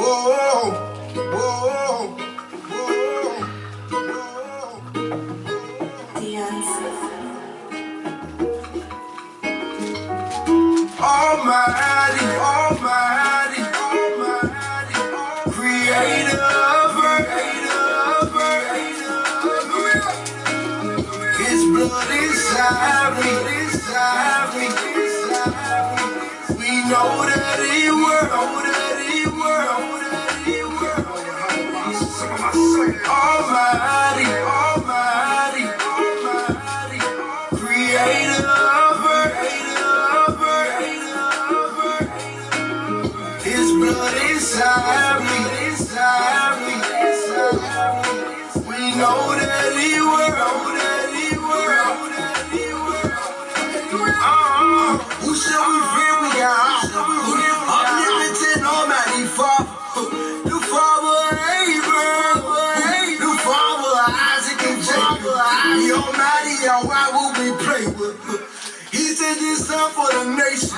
whoa, whoa, whoa, Almighty, Almighty, Almighty, Creator of earth, His blood inside me, We know that He works, Almighty, Almighty, Almighty, Creator of earth, His blood inside me, We know that He works, Who shall we fear? We got omnipotent, Almighty Father, the Father of Abraham, the Father of Isaac and Jacob, the Almighty, why would we play with? He sent His Son for the nation,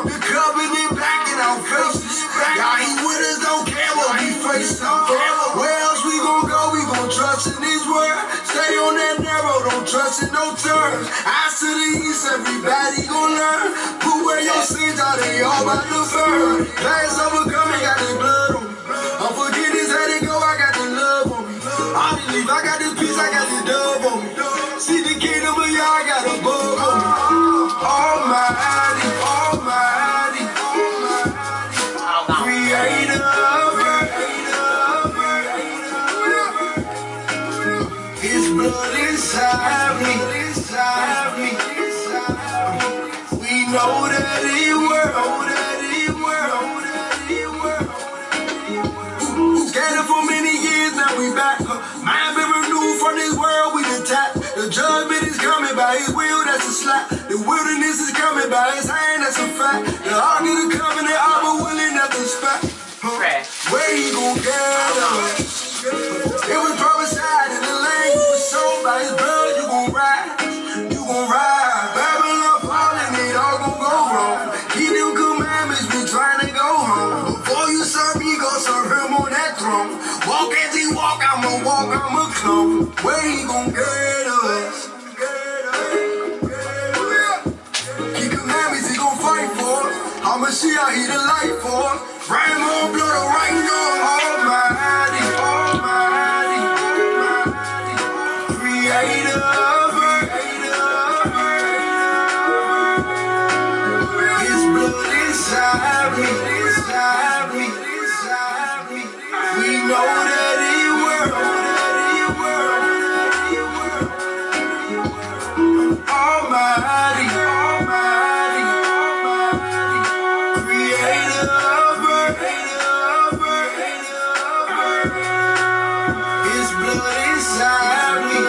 the covenant back in our faces. God, He with us, don't care what we face. Where else we gon' go? We gon' trust in His word. Stay on that narrow, don't trust in no turns. Eyes to the east, everybody gon' learn. Put where your sins are, they all about to burn. Past overcoming, got His blood on me. Unforgiveness, let it go, I got the love on me. I believe I got this peace, I got this dove on me. See the kingdom of y'all, I got a bug on me. Almighty, Almighty, Almighty, Creator of earth, His blood inside me, We know that He works, Scattered for many years, now we back. Mind been renewed from this world, we detached. The judgment is coming by His will, that's a slap. The wilderness is coming by His hand, that's a fact. The ark of the covenant, I'm willing, that's a fact. Where He gon' get us? It was prophesied in the land, you was sold by His blood, you gon' ride. Babylon falling, it all gon' go wrong. Keep them commandments, we trying to go home. Before you serve me, go serve Him on that throne. Walk as He walk, I'ma walk, I'm a clone. Where He gon' get us? Keep commandments, He gon' fight for us. I'ma see how He the light for us. Rain more blood, the right on. Almighty, Almighty, Almighty, Creator of earth, His blood inside me, We know that He works, Almighty, Almighty, Almighty, Creator of earth, His blood inside me,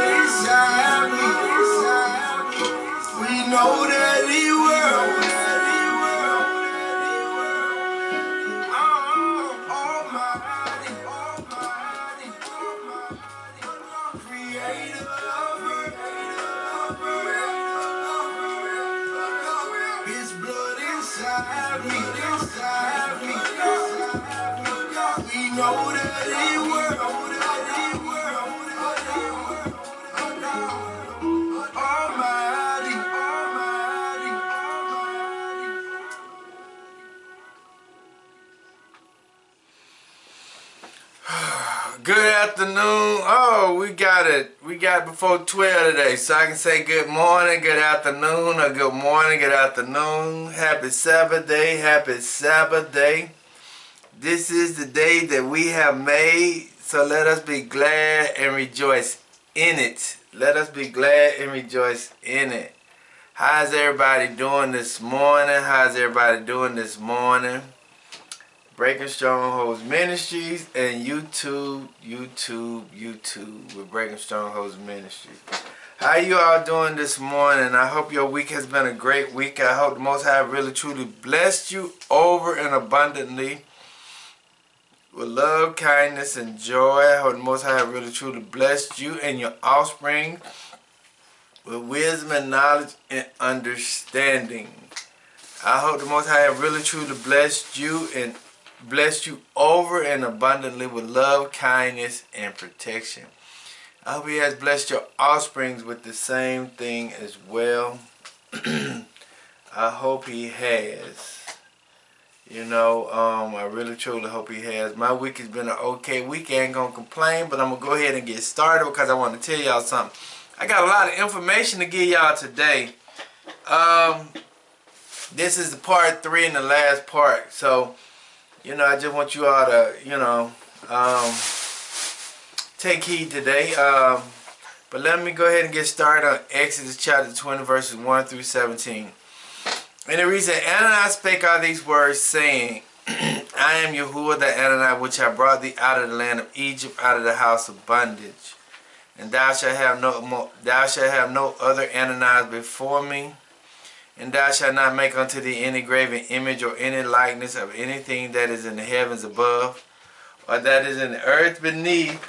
We know that He works. Almighty, Almighty, Almighty, Creator of earth, His blood inside me, We know that He works, Almighty, Almighty, Almighty. Good afternoon. Oh, we got it before 12 today, so I can say good morning, good afternoon, or good morning, good afternoon. Happy Sabbath day, happy Sabbath day. This is the day that we have made, so let us be glad and rejoice in it. Let us be glad and rejoice in it. How's everybody doing this morning? How's everybody doing this morning? Breaking Strongholds Ministries and YouTube with Breaking Strongholds Ministries. How you all doing this morning? I hope your week has been a great week. I hope the Most High really truly blessed you over and abundantly with love, kindness, and joy. I hope the Most High really truly blessed you and your offspring with wisdom and knowledge and understanding. I hope the Most High really truly blessed you and blessed you over and abundantly with love, kindness, and protection. I hope he has blessed your offsprings with the same thing as well. I hope he has. I really truly hope he has. My week has been an okay week. I ain't gonna complain, but I'm gonna go ahead and get started because I want to tell y'all something. I got a lot of information to give y'all today. This is the part 3 and the last part. So, I just want you all to, take heed today. But let me go ahead and get started on Exodus chapter 20, verses 1 through 17. And the reason Ananiah spake all these words, saying, I am Yahuwah the Ananiah, which I brought thee out of the land of Egypt, out of the house of bondage. And thou shalt have no other Ananias before me. And thou shalt not make unto thee any graven image or any likeness of anything that is in the heavens above, or that is in the earth beneath,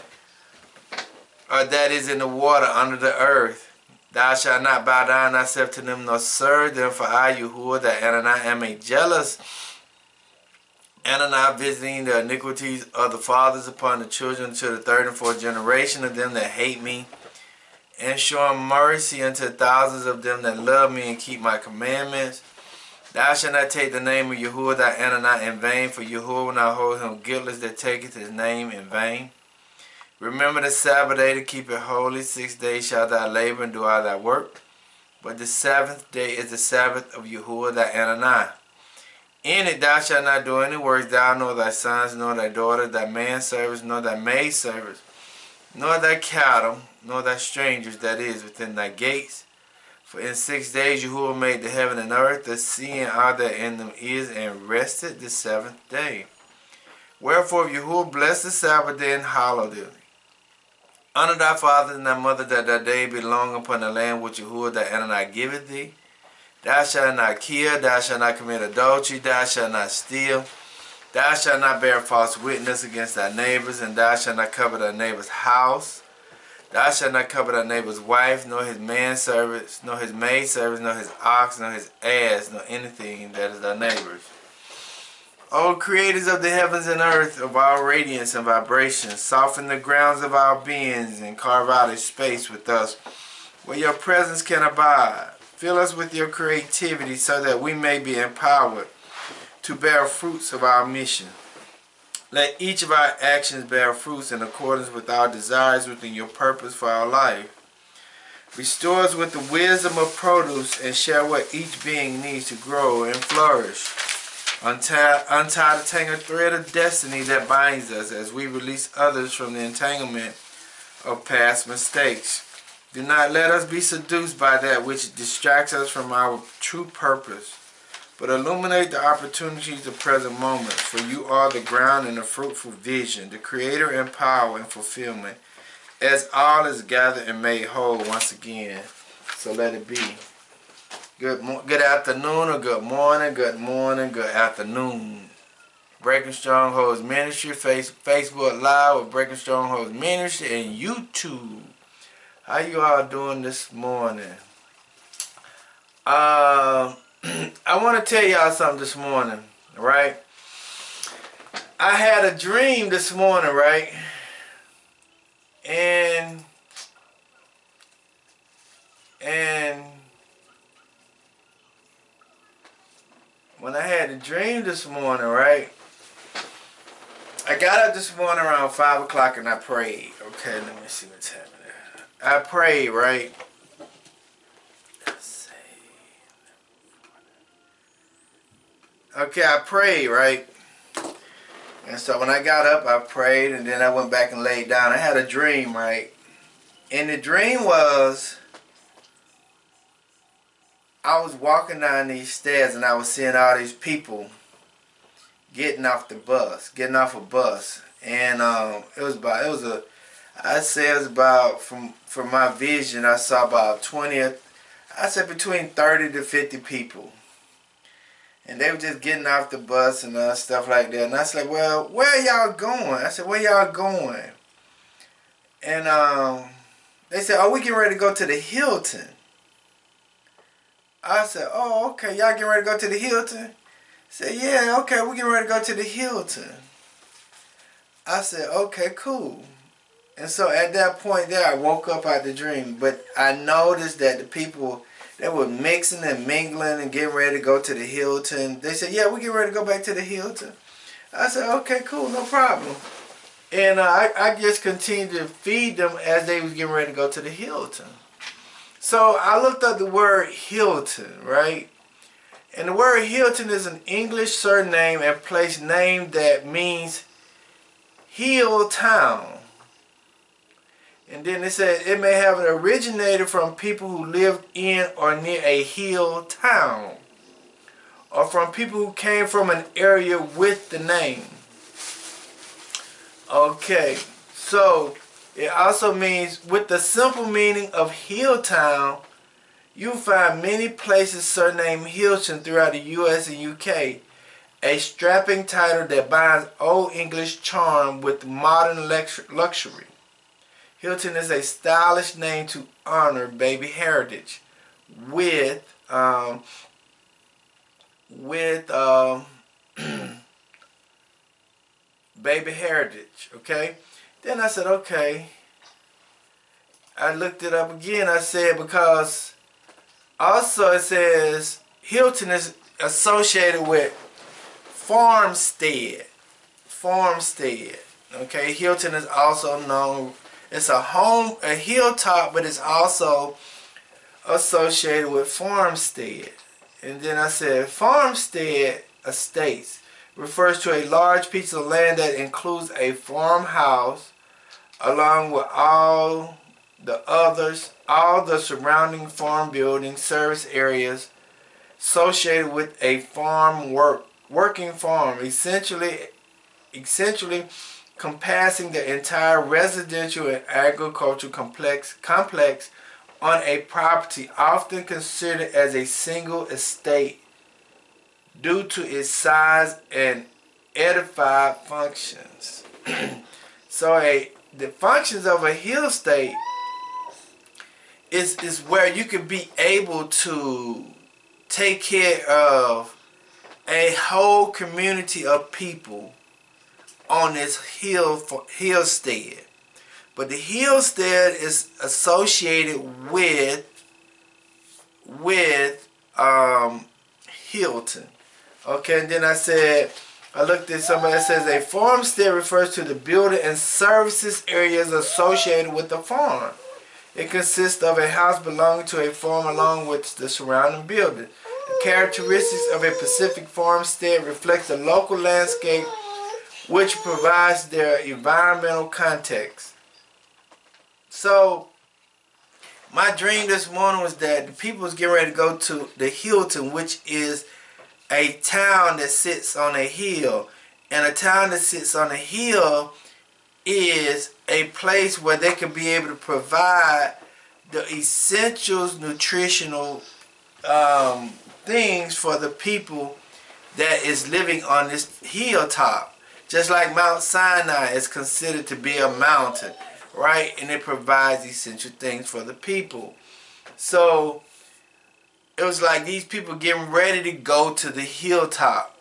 or that is in the water under the earth. Thou shalt not bow down thyself to them, nor serve them, for I, Yahuwah, the Ananiah, am a jealous Ananiah, visiting the iniquities of the fathers upon the children to the third and fourth generation of them that hate me, and showing mercy unto thousands of them that love me and keep my commandments. Thou shalt not take the name of Yahuwah thy Ananiah in vain, for Yahuwah will not hold him guiltless that taketh his name in vain. Remember the Sabbath day to keep it holy. 6 days shalt thou labor and do all thy work. But the 7th day is the Sabbath of Yahuwah thy Ananiah. In it thou shalt not do any work, thou, nor thy sons, nor thy daughters, thy manservants, nor thy maidservants, nor thy cattle, nor thy strangers that is within thy gates. For in 6 days Yahuwah made the heaven and earth, the sea and all that in them is, and rested the 7th day. Wherefore if Yahuwah blessed the Sabbath day and hallowed it. Honor thy father and thy mother, that thy day be long upon the land which Yahuwah thy Ananiah giveth thee. Thou shalt not kill, thou shalt not commit adultery, thou shalt not steal, thou shalt not bear false witness against thy neighbors, and thou shalt not covet thy neighbor's house. Thou shalt not covet thy neighbor's wife, nor his manservants, nor his maidservants, nor his ox, nor his ass, nor anything that is thy neighbor's. O creators of the heavens and earth, of our radiance and vibration, soften the grounds of our beings and carve out a space with us where your presence can abide. Fill us with your creativity so that we may be empowered to bear fruits of our mission. Let each of our actions bear fruits in accordance with our desires within your purpose for our life. Restore us with the wisdom of produce and share what each being needs to grow and flourish. Untie the tangled thread of destiny that binds us as we release others from the entanglement of past mistakes. Do not let us be seduced by that which distracts us from our true purpose, but illuminate the opportunities of present moments, for you are the ground and the fruitful vision, the creator and power and fulfillment, as all is gathered and made whole once again. So let it be. Good afternoon or good morning, good afternoon. Breaking Strongholds Ministry, Facebook Live with Breaking Strongholds Ministry, and YouTube. How you all doing this morning? I want to tell y'all something this morning, right? I had a dream this morning, right? And when I had a dream this morning, right? I got up this morning around 5 o'clock and I prayed. Okay, let me see what's happening. I prayed, right? Let's see. Okay, I prayed, right? And so when I got up, I prayed, and then I went back and laid down. I had a dream, right? And the dream was, I was walking down these stairs and I was seeing all these people getting off a bus. And I'd say it was about, from my vision, I saw about 20, I said between 30 to 50 people. And they were just getting off the bus and stuff like that. And I said, well, where y'all going? I said, where y'all going? And they said, oh, we getting ready to go to the Hilton. I said, oh, okay, y'all getting ready to go to the Hilton? Said, yeah, okay, we're getting ready to go to the Hilton. I said, okay, cool. And so at that point there, I woke up out the dream. But I noticed that the people, they were mixing and mingling and getting ready to go to the Hilton. They said, yeah, we're getting ready to go back to the Hilton. I said, okay, cool, no problem. And I just continued to feed them as they was getting ready to go to the Hilton. So I looked up the word Hilton, right? And the word Hilton is an English surname and place name that means hill town. And then it said it may have originated from people who lived in or near a hill town, or from people who came from an area with the name. Okay, so it also means, with the simple meaning of hill town, you'll find many places surnamed Hilton throughout the US and UK. A strapping title that binds Old English charm with modern luxury. Hilton is a stylish name to honor baby heritage with baby heritage. Okay. Then I said, okay. I looked it up again. I said, because also it says Hilton is associated with farmstead. Farmstead. Okay. Hilton is also known. It's a hilltop, but it's also associated with farmstead. And then I said, farmstead estates refers to a large piece of land that includes a farmhouse along with all the surrounding farm buildings, service areas associated with a working farm, essentially compassing the entire residential and agricultural complex on a property, often considered as a single estate due to its size and edified functions. So the functions of a hill estate is where you can be able to take care of a whole community of people on this hillstead. But the hillstead is associated with Hilton. Okay, and then I looked at somebody that says a farmstead refers to the building and services areas associated with the farm. It consists of a house belonging to a farm along with the surrounding building. The characteristics of a Pacific farmstead reflect the local landscape, which provides their environmental context. So, my dream this morning was that the people was getting ready to go to the Hilton, which is a town that sits on a hill. And a town that sits on a hill is a place where they can be able to provide the essentials, nutritional things for the people that is living on this hilltop. Just like Mount Sinai is considered to be a mountain, right? And it provides essential things for the people. So it was like these people getting ready to go to the hilltop.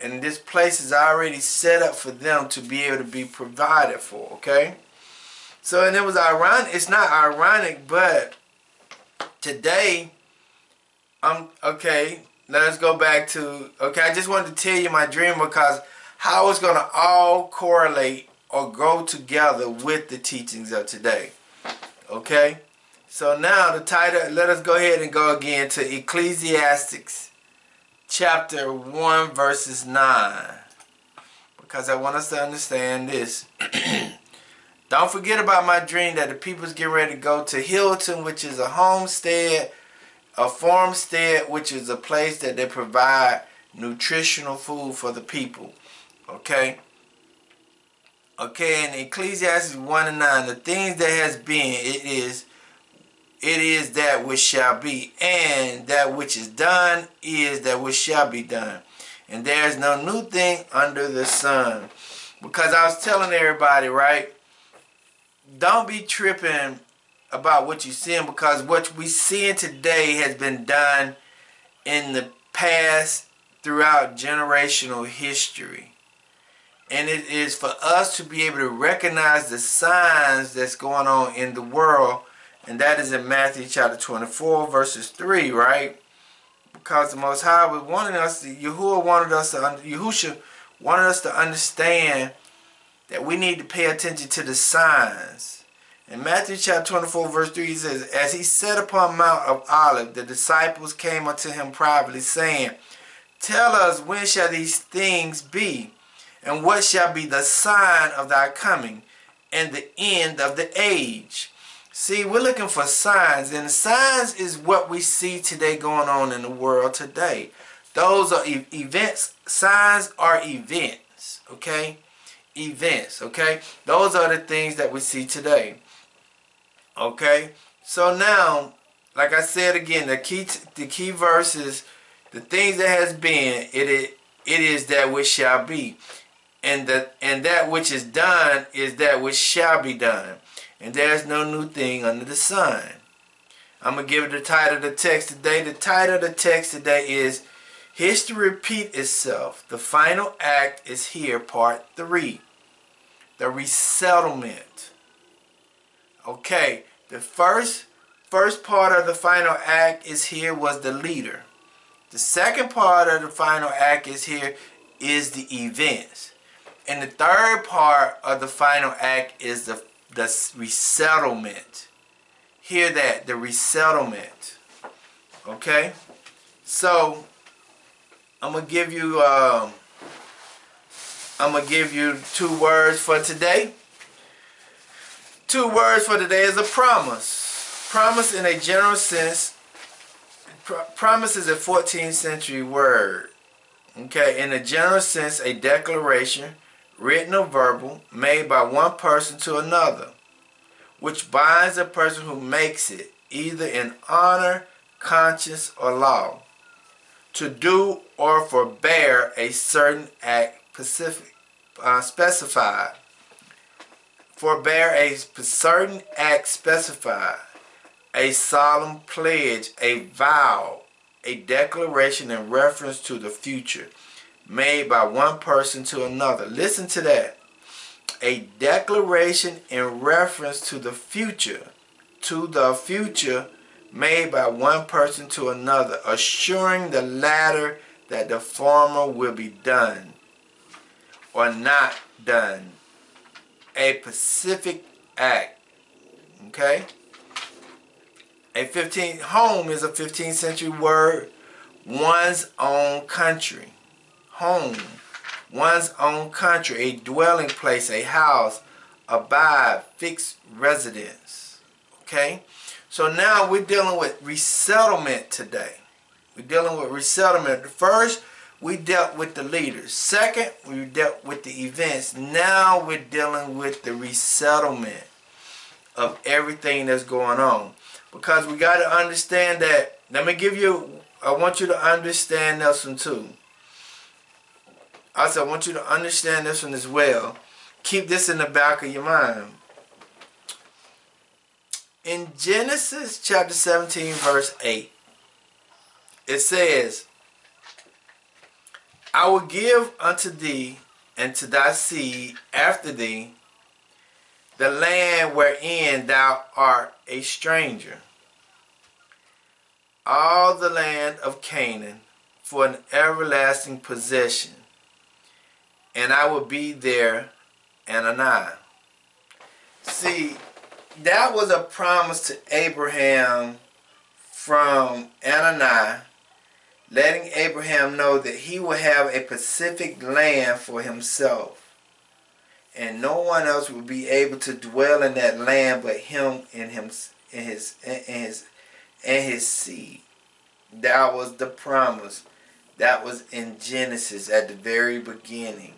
And this place is already set up for them to be able to be provided for, okay? So, and it was ironic. It's not ironic, but today, okay, let's go back to, okay, I just wanted to tell you my dream because how it's going to all correlate or go together with the teachings of today, okay? So now the title, let us go ahead and go again to Ecclesiastes chapter 1 verses 9, because I want us to understand this. Don't forget about my dream that the people's getting ready to go to Hilton, which is a homestead, a farmstead, which is a place that they provide nutritional food for the people. Okay? Okay, in Ecclesiastes 1 and 9, the things that has been, it is that which shall be, and that which is done is that which shall be done. And there is no new thing under the sun. Because I was telling everybody, right, don't be tripping about what you're seeing, because what we seeing today has been done in the past throughout generational history. And it is for us to be able to recognize the signs that's going on in the world. And that is in Matthew chapter 24, verses 3, right? Because the Most High was wanting us to, Yahushua wanted us to understand that we need to pay attention to the signs. In Matthew chapter 24, verse 3, he says, as he sat upon Mount of Olives, the disciples came unto him privately, saying, tell us, when shall these things be? And what shall be the sign of thy coming and the end of the age? See, we're looking for signs, and signs is what we see today going on in the world today. Those are events. Signs are events, okay? Events, okay? Those are the things that we see today, okay? So now, like I said again, the key verses, the things that has been, it is that which shall be. And that which is done is that which shall be done. And there is no new thing under the sun. I'm going to give it the title of the text today. The title of the text today is History Repeat Itself. The final act is here, part 3. The resettlement. Okay, the first part of the final act is here was the leader. The second part of the final act is here is the events. And the third part of the final act is the resettlement. Hear that, the resettlement. Okay? So I'm gonna give you 2 words for today. 2 words for today is a promise. Promise in a general sense. Promise is a 14th century word. Okay, in a general sense, a declaration, written or verbal, made by one person to another, which binds the person who makes it, either in honor, conscience, or law, to do or forbear a certain act specified. Forbear a certain act specified, a solemn pledge, a vow, a declaration in reference to the future, made by one person to another. Listen to that. A declaration in reference to the future, made by one person to another, assuring the latter that the former will be done or not done. A specific act. Okay? Home is a 15th century word. One's own country. Home. One's own country. A dwelling place, a house, abide, fixed residence. Okay? So now we're dealing with resettlement today. We're dealing with resettlement. First, we dealt with the leaders. Second, we dealt with the events. Now we're dealing with the resettlement of everything that's going on. Because we got to understand that, I want you to understand this one too. Also, I want you to understand this one as well. Keep this in the back of your mind. In Genesis chapter 17, verse 8, it says, I will give unto thee and to thy seed after thee the land wherein thou art a stranger, all the land of Canaan, for an everlasting possession, and I will be there Anani. See, that was a promise to Abraham from Anani, letting Abraham know that he will have a specific land for himself, and no one else will be able to dwell in that land but him and his seed. That was the promise. That was in Genesis at the very beginning.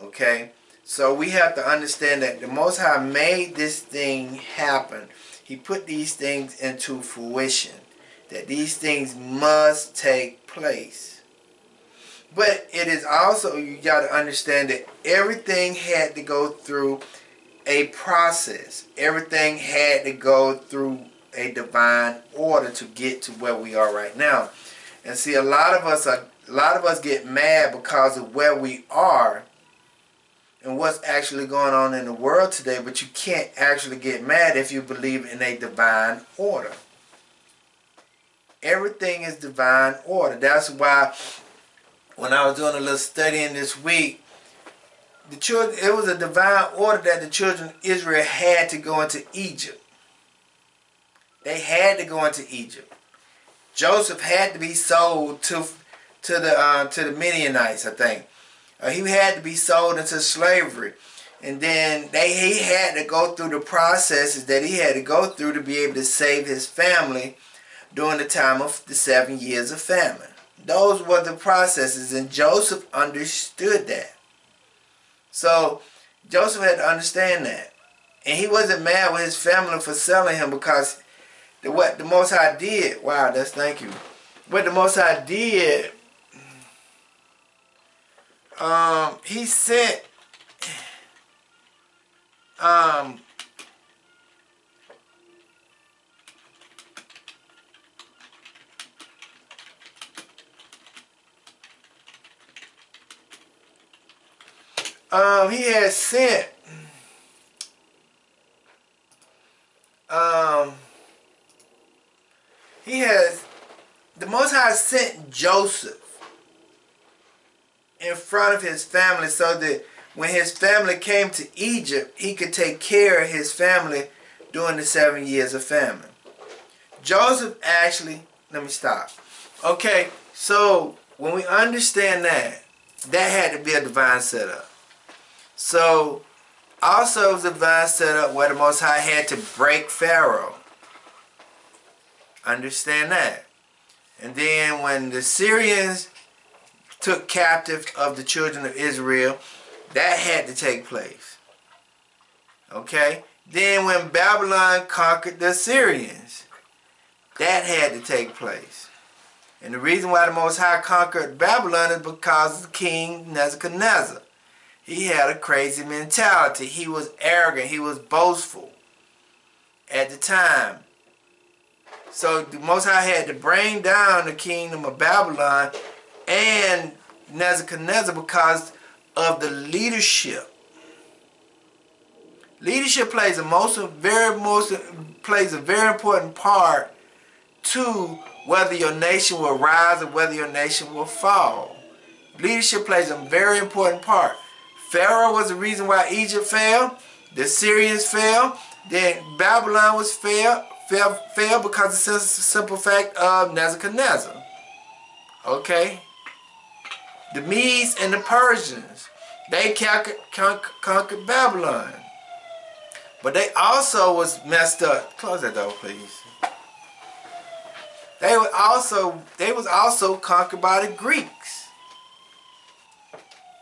Okay? So we have to understand that the Most High made this thing happen. He put these things into fruition. That these things must take place. But it is also, you got to understand that everything had to go through a process. Everything had to go through a divine order to get to where we are right now. And see, a lot of us are A lot of us get mad because of where we are and what's actually going on in the world today, but you can't actually get mad if you believe in a divine order. Everything is divine order. That's why when I was doing a little studying this week, it was a divine order that the children of Israel had to go into Egypt. They had to go into Egypt. Joseph had to be sold to the Midianites, I think. He had to be sold into slavery. And then he had to go through the processes that he had to go through to be able to save his family during the time of the 7 years of famine. Those were the processes, and Joseph understood that. So Joseph had to understand that. And he wasn't mad with his family for selling him, because what the Most High did, wow, that's thank you. What the Most High did, he sent he had sent the Most High sent Joseph in front of his family so that when his family came to Egypt, he could take care of his family during the 7 years of famine. Joseph actually, let me stop. Okay, so when we understand that had to be a divine setup. So also it was a divine setup where the Most High had to break Pharaoh. Understand that. And then when the Syrians took captive of the children of Israel, that had to take place. Okay? Then when Babylon conquered the Assyrians, that had to take place. And the reason why the Most High conquered Babylon is because of King Nebuchadnezzar. He had a crazy mentality. He was arrogant. He was boastful at the time. So the Most High had to bring down the kingdom of Babylon and Nebuchadnezzar because of the leadership. Leadership plays a very important part to whether your nation will rise or whether your nation will fall. Leadership plays a very important part. Pharaoh was the reason why Egypt fell. The Syrians fell. Then Babylon was fell because of the simple fact of Nebuchadnezzar. Okay? The Medes and the Persians, they conquered Babylon. But they also was messed up. Close that door, please. They was also conquered by the Greeks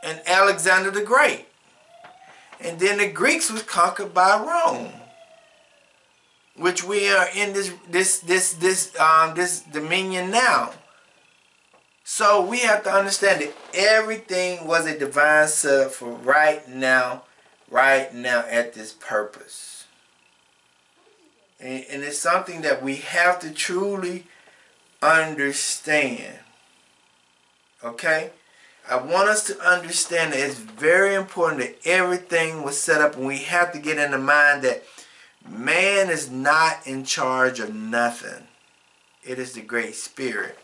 and Alexander the Great. And then the Greeks was conquered by Rome, which we are in this dominion now. So we have to understand that everything was a divine setup for right now at this purpose. And it's something that we have to truly understand. Okay? I want us to understand that it's very important that everything was set up, and we have to get in the mind that man is not in charge of nothing. It is the Great Spirit.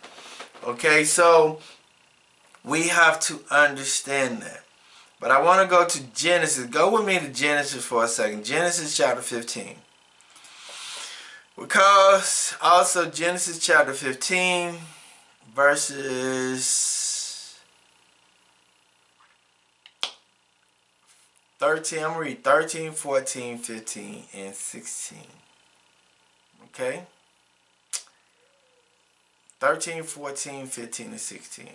Okay, so we have to understand that. But I want to go to Genesis. Go with me to Genesis for a second. Genesis chapter 15. Because also Genesis chapter 15 verses 13. I'm going to read 13, 14, 15, and 16. Okay? 13, 14, 15, and 16.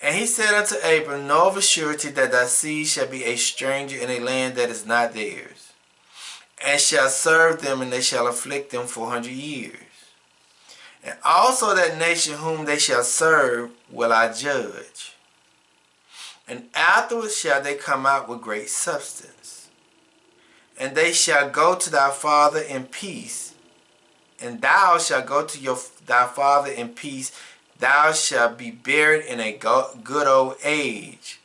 And he said unto Abram, know of a surety that thy seed shall be a stranger in a land that is not theirs, and shall serve them, and they shall afflict them 400 years. And also that nation whom they shall serve will I judge. And afterwards shall they come out with great substance. And they shall go to thy father in peace, and thou shalt go to thy father in peace. thou shalt be buried in a good old age.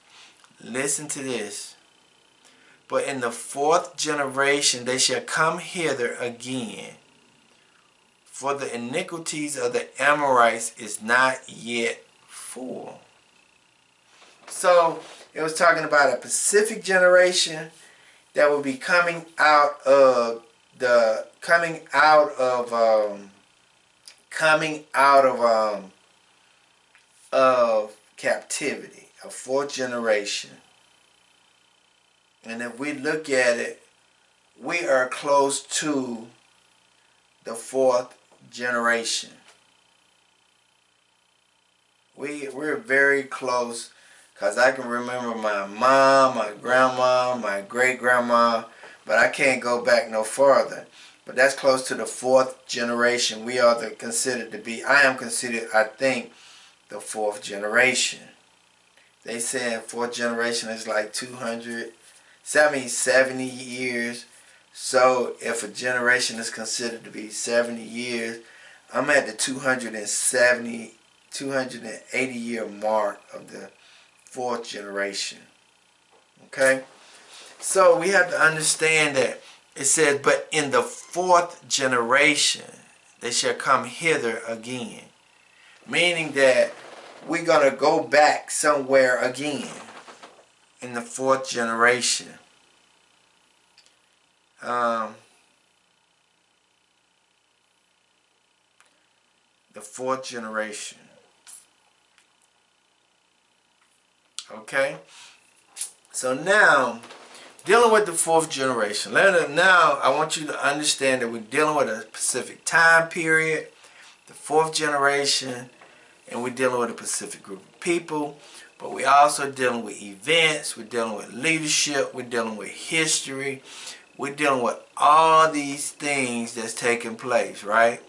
Listen to this. But in the fourth generation they shall come hither again, for the iniquities of the Amorites is not yet full. So it was talking about a Pacific generation that will be coming out of captivity, a fourth generation. And if we look at it, we are close to the fourth generation. We're very close, because I can remember my mom, my grandma, my great-grandma, but I can't go back no farther. But that's close to the fourth generation. We are considered to be, I am considered, I think, the fourth generation. They said fourth generation is like 70 years. So if a generation is considered to be 70 years, I'm at the 280 year mark of the fourth generation. Okay? So we have to understand that it says, but in the fourth generation they shall come hither again. Meaning that we're going to go back somewhere again in the fourth generation. The fourth generation. Okay? So now, dealing with the fourth generation. Now, I want you to understand that we're dealing with a specific time period, the fourth generation, and we're dealing with a specific group of people. But we're also dealing with events, we're dealing with leadership, we're dealing with history, we're dealing with all these things that's taking place, right?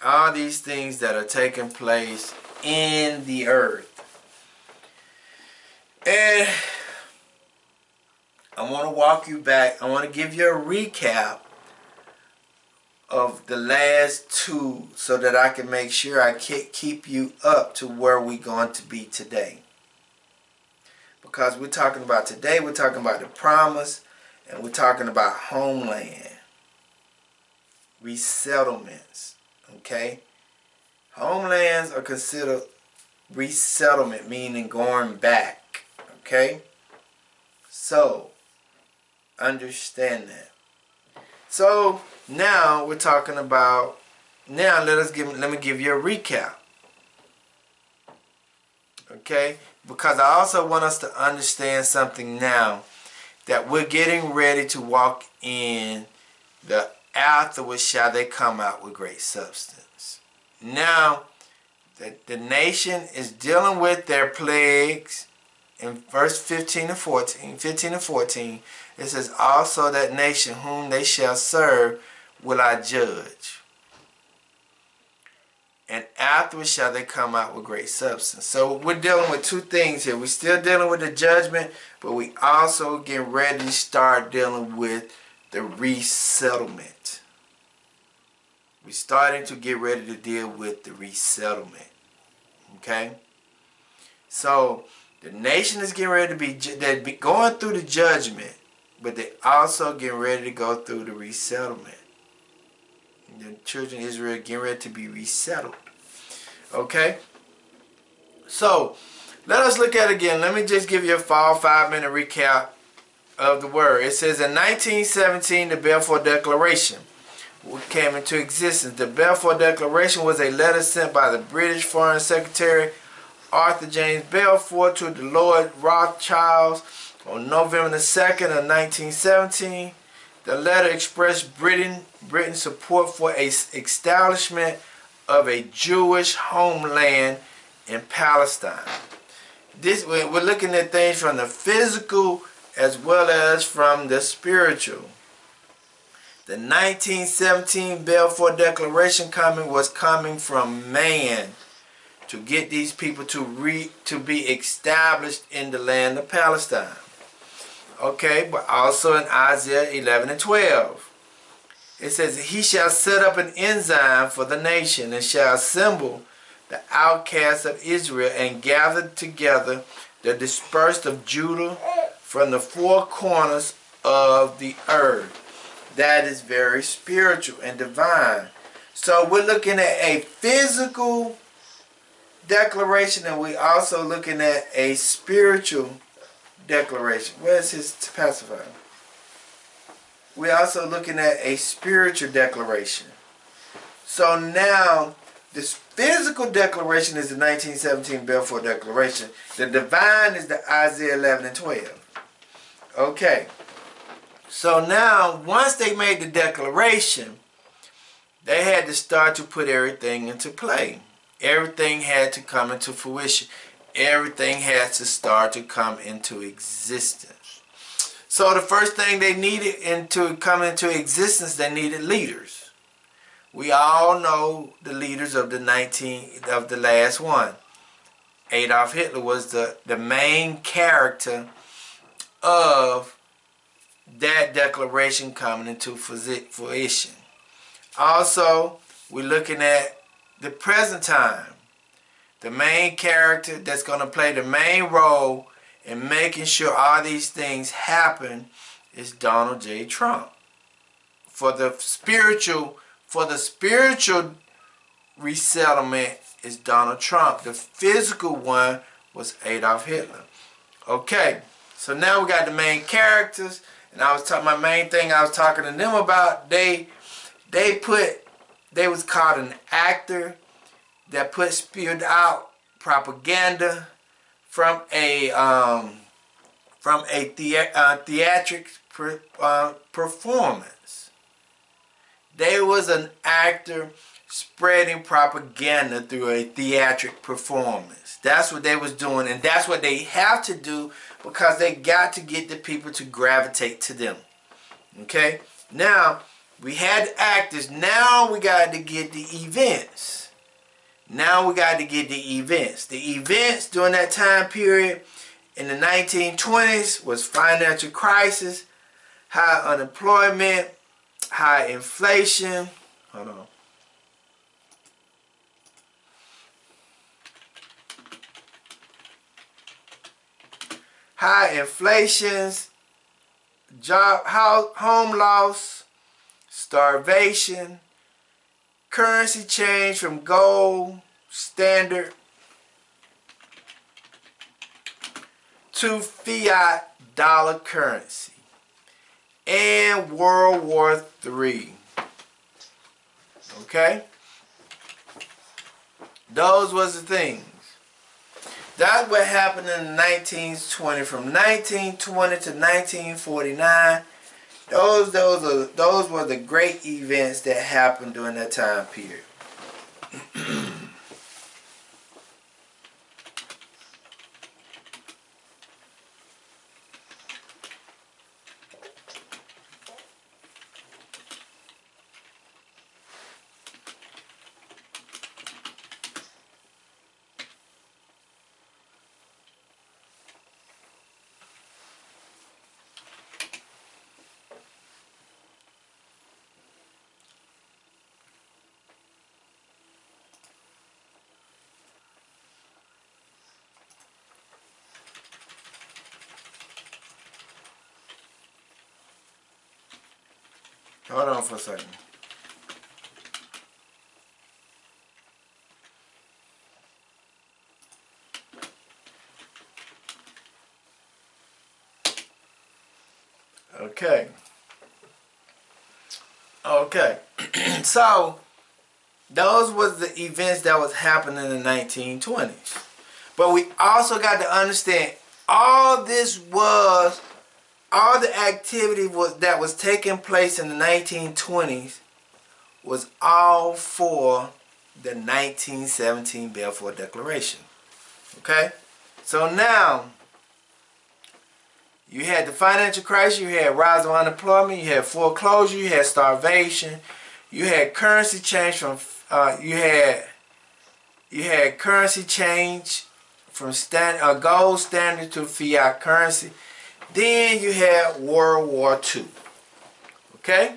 All these things that are taking place in the earth. And I want to walk you back. I want to give you a recap of the last two so that I can make sure I keep you up to where we're going to be today. Because we're talking about today, we're talking about the promise, and we're talking about homeland, resettlements. Okay? Homelands are considered resettlement, meaning going back. Okay? So, understand that. So, now we're talking about, now let me give you a recap. Okay? Because I also want us to understand something now, that we're getting ready to walk in the afterwards shall they come out with great substance. Now, the nation is dealing with their plagues. In verse 15 and 14, it says, also that nation whom they shall serve will I judge. And afterwards shall they come out with great substance. So we're dealing with two things here. We're still dealing with the judgment, but we also getting ready to start dealing with the resettlement. We're starting to get ready to deal with the resettlement. Okay? So the nation is getting ready to be going through the judgment, but they also getting ready to go through the resettlement. The children of Israel getting ready to be resettled. Okay? So, let us look at it again. Let me just give you a 5-minute recap of the word. It says in 1917, the Balfour Declaration came into existence. The Balfour Declaration was a letter sent by the British Foreign Secretary Arthur James Balfour to the Lord Rothschilds on November the 2nd of 1917. The letter expressed Britain's support for a establishment of a Jewish homeland in Palestine. We're looking at things from the physical as well as from the spiritual. The 1917 Balfour Declaration was coming from man to get these people to be established in the land of Palestine. Okay, but also in Isaiah 11 and 12. It says, he shall set up an ensign for the nation and shall assemble the outcasts of Israel, and gathered together the dispersed of Judah from the four corners of the earth. That is very spiritual and divine. So we're looking at a physical declaration, and we're also looking at a spiritual declaration. Where's his pacifier? We're also looking at a spiritual declaration. So now, this physical declaration is the 1917 Balfour Declaration. The divine is the Isaiah 11 and 12. Okay. So now, once they made the declaration, they had to start to put everything into play. Everything had to come into fruition. Everything had to start to come into existence. So the first thing they needed to come into existence, they needed leaders. We all know the leaders of the last one. Adolf Hitler was the main character of that declaration coming into fruition. Also, we're looking at the present time. The main character that's going to play the main role in making sure all these things happen is Donald J. Trump. For the spiritual resettlement is Donald Trump. The physical one was Adolf Hitler. Okay, so now we got the main characters, and I was talking, my main thing I was talking to them about, they was called an actor that spewed out propaganda from a theatric performance. They was an actor spreading propaganda through a theatric performance. That's what they was doing, and that's what they have to do, because they got to get the people to gravitate to them. Okay? Now, we had the actors. Now we got to get the events. Now we got to get the events. The events during that time period in the 1920s was financial crisis, high unemployment, high inflation. Hold on. High inflations, home loss, starvation, currency change from gold standard to fiat dollar currency, and World War III. Okay? Those was the things. That's what happened in the 1920, from 1920 to 1949. Those were the great events that happened during that time period. Hold on for a second. Okay. Okay. So, those was the events that was happening in the 1920s. But we also got to understand, all the activity that was taking place in the 1920s was all for the 1917 Balfour Declaration. Okay? So now, you had the financial crisis, you had rise of unemployment, you had foreclosure, you had starvation, you had currency change from you had currency change from gold standard to fiat currency. Then you had World War II. Okay?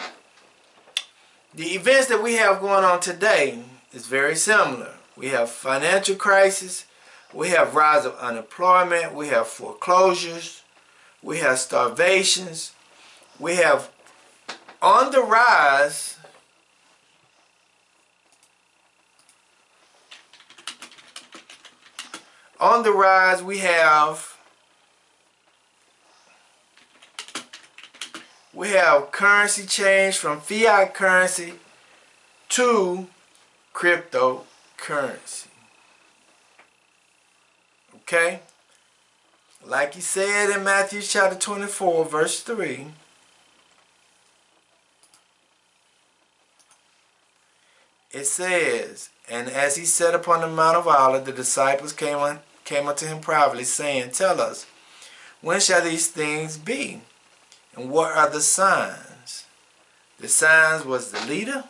The events that we have going on today is very similar. We have financial crisis. We have rise of unemployment. We have foreclosures. We have starvations. We have on the rise we have currency change from fiat currency to cryptocurrency. Okay? Like he said in Matthew chapter 24, verse 3, it says, "And as he sat upon the Mount of Olives, the disciples came unto him privately, saying, Tell us, when shall these things be? And what are the signs?" The signs was the leader.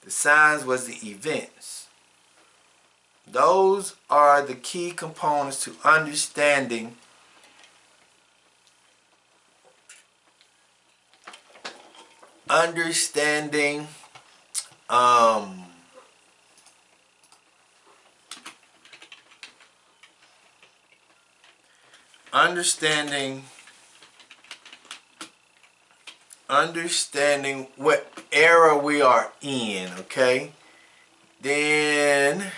The signs was the events. Those are the key components to understanding understanding what era we are in, okay? Then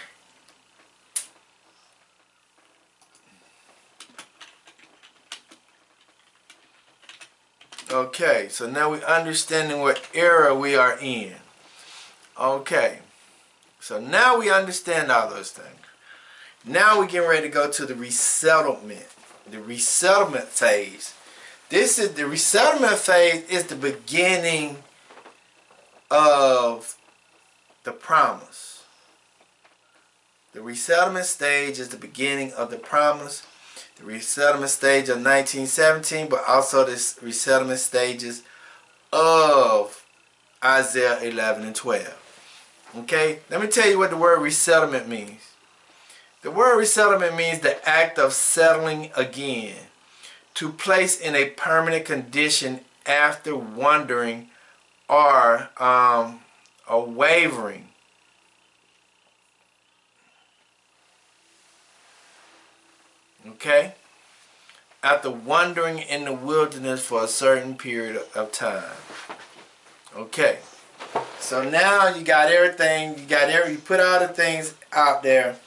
okay, so now we understanding what era we are in. Okay. So now we understand all those things. Now we getting ready to go to the resettlement. The resettlement phase. The resettlement phase is the beginning of the promise. The resettlement stage is the beginning of the promise. The resettlement stage of 1917, but also the resettlement stages of Isaiah 11 and 12. Okay, let me tell you what the word resettlement means. The word resettlement means the act of settling again, to place in a permanent condition after wandering or wavering. Okay? After wandering in the wilderness for a certain period of time. Okay. So now you got everything, you put all the things out there.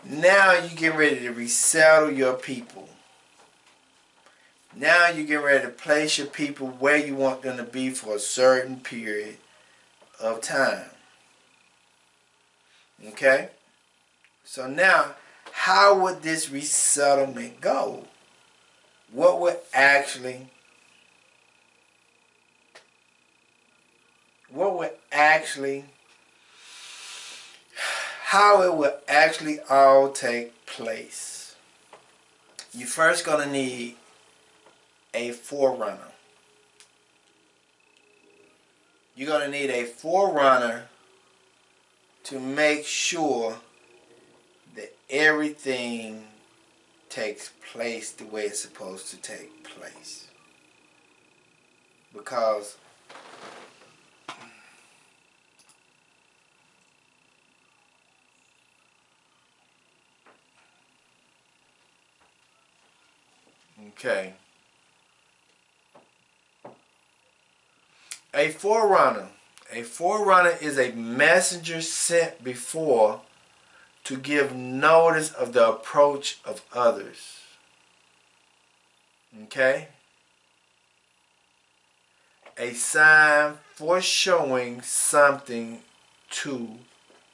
Now you get ready to resettle your people. Now you get ready to place your people where you want them to be for a certain period of time. Okay? So now, how would this resettlement go? What would actually how it will actually all take place? You're first going to need a forerunner. You're going to need a forerunner to make sure that everything takes place the way it's supposed to take place. Because okay. A forerunner. A forerunner is a messenger sent before to give notice of the approach of others. Okay? A sign foreshowing something to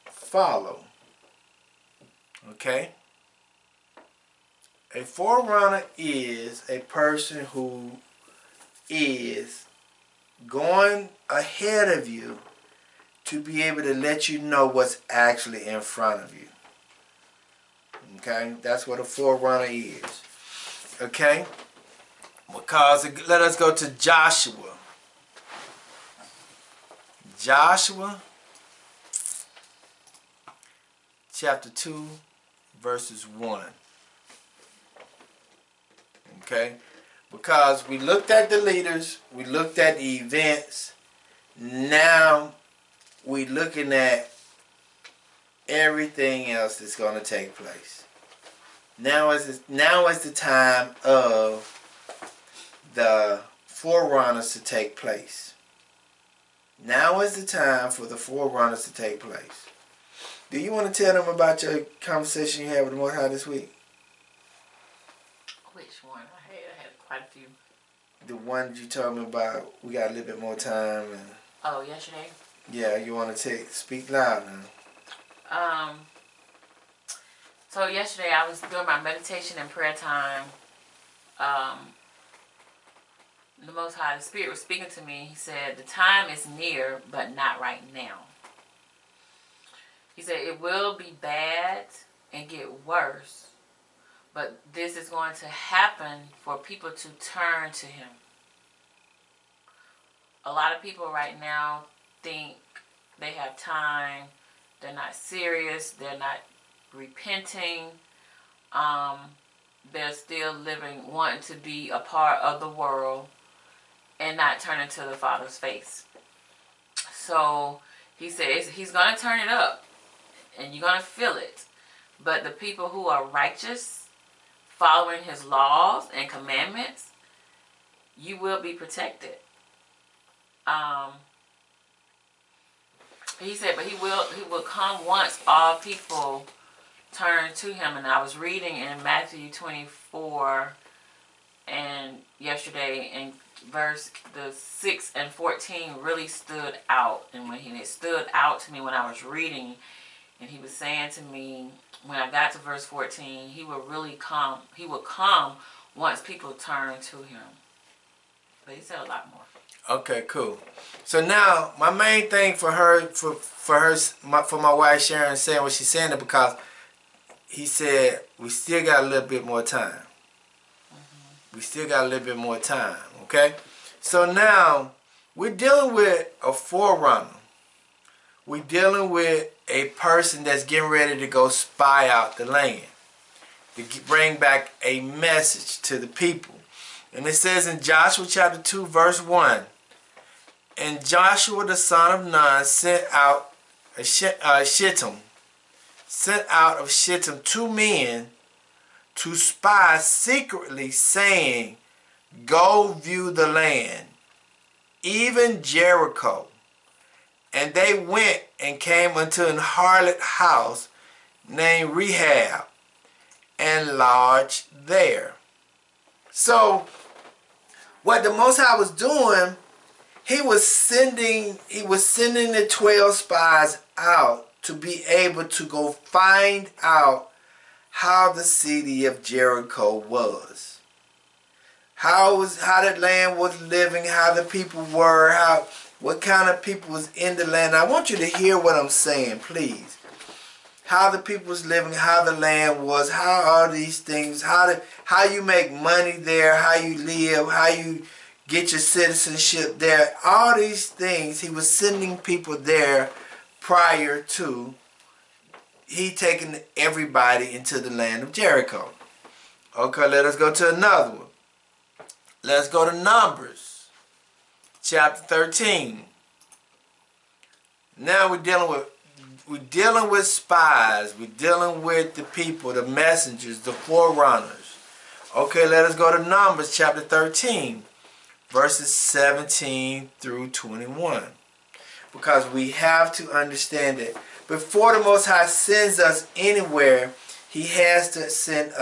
follow. Okay? A forerunner is a person who is going ahead of you to be able to let you know what's actually in front of you. Okay? That's what a forerunner is. Okay? Because let us go to Joshua. Joshua chapter 2 verses 1. Okay? Because we looked at the leaders, we looked at the events, now we're looking at everything else is going to take place. Now is the time of the forerunners to take place. Now is the time for the forerunners to take place. Do you want to tell them about your conversation you had with the Most High this week? Which one? I had quite a few. The one you told me about. We got a little bit more time. And oh, yesterday? Yeah, you want to speak loud now. So yesterday I was doing my meditation and prayer time. The Most High, the Spirit was speaking to me. He said, the time is near, but not right now. He said, it will be bad and get worse, but this is going to happen for people to turn to Him. A lot of people right now think they have time. They're not serious. They're not repenting. They're still living, wanting to be a part of the world and not turning to the Father's face. So he says he's going to turn it up and you're going to feel it. But the people who are righteous, following his laws and commandments, you will be protected. He said, but he will come once all people turn to him. And I was reading in Matthew 24 and yesterday, and verse the 6 and 14 really stood out. And when it stood out to me when I was reading, and he was saying to me, when I got to verse 14, he will really come. He will come once people turn to him. But he said a lot more. Okay, cool. So now my main thing for her, for my wife Sharon saying what she's saying, is because he said we still got a little bit more time. We still got a little bit more time. Okay. So now we're dealing with a forerunner. We're dealing with a person that's getting ready to go spy out the land, to bring back a message to the people. And it says in Joshua chapter 2 verse 1, and Joshua the son of Nun sent out of Shittim 2 men to spy secretly, saying, go view the land, even Jericho. And they went and came unto an harlot house named Rehab, and lodged there. So what the Most High was doing, he was sending the 12 spies out to be able to go find out how the city of Jericho was. How that land was living, how the people were, what kind of people was in the land. I want you to hear what I'm saying, please. How the people was living, how the land was, how all these things, how you make money there, how you live, how you get your citizenship there. All these things, he was sending people there prior to he taking everybody into the land of Jericho. Okay, let us go to another one. Let's go to Numbers chapter 13. Now we're dealing with spies. We're dealing with the people, the messengers, the forerunners. Okay, let us go to Numbers chapter 13, verses 17 through 21. Because we have to understand that before the Most High sends us anywhere, he has to send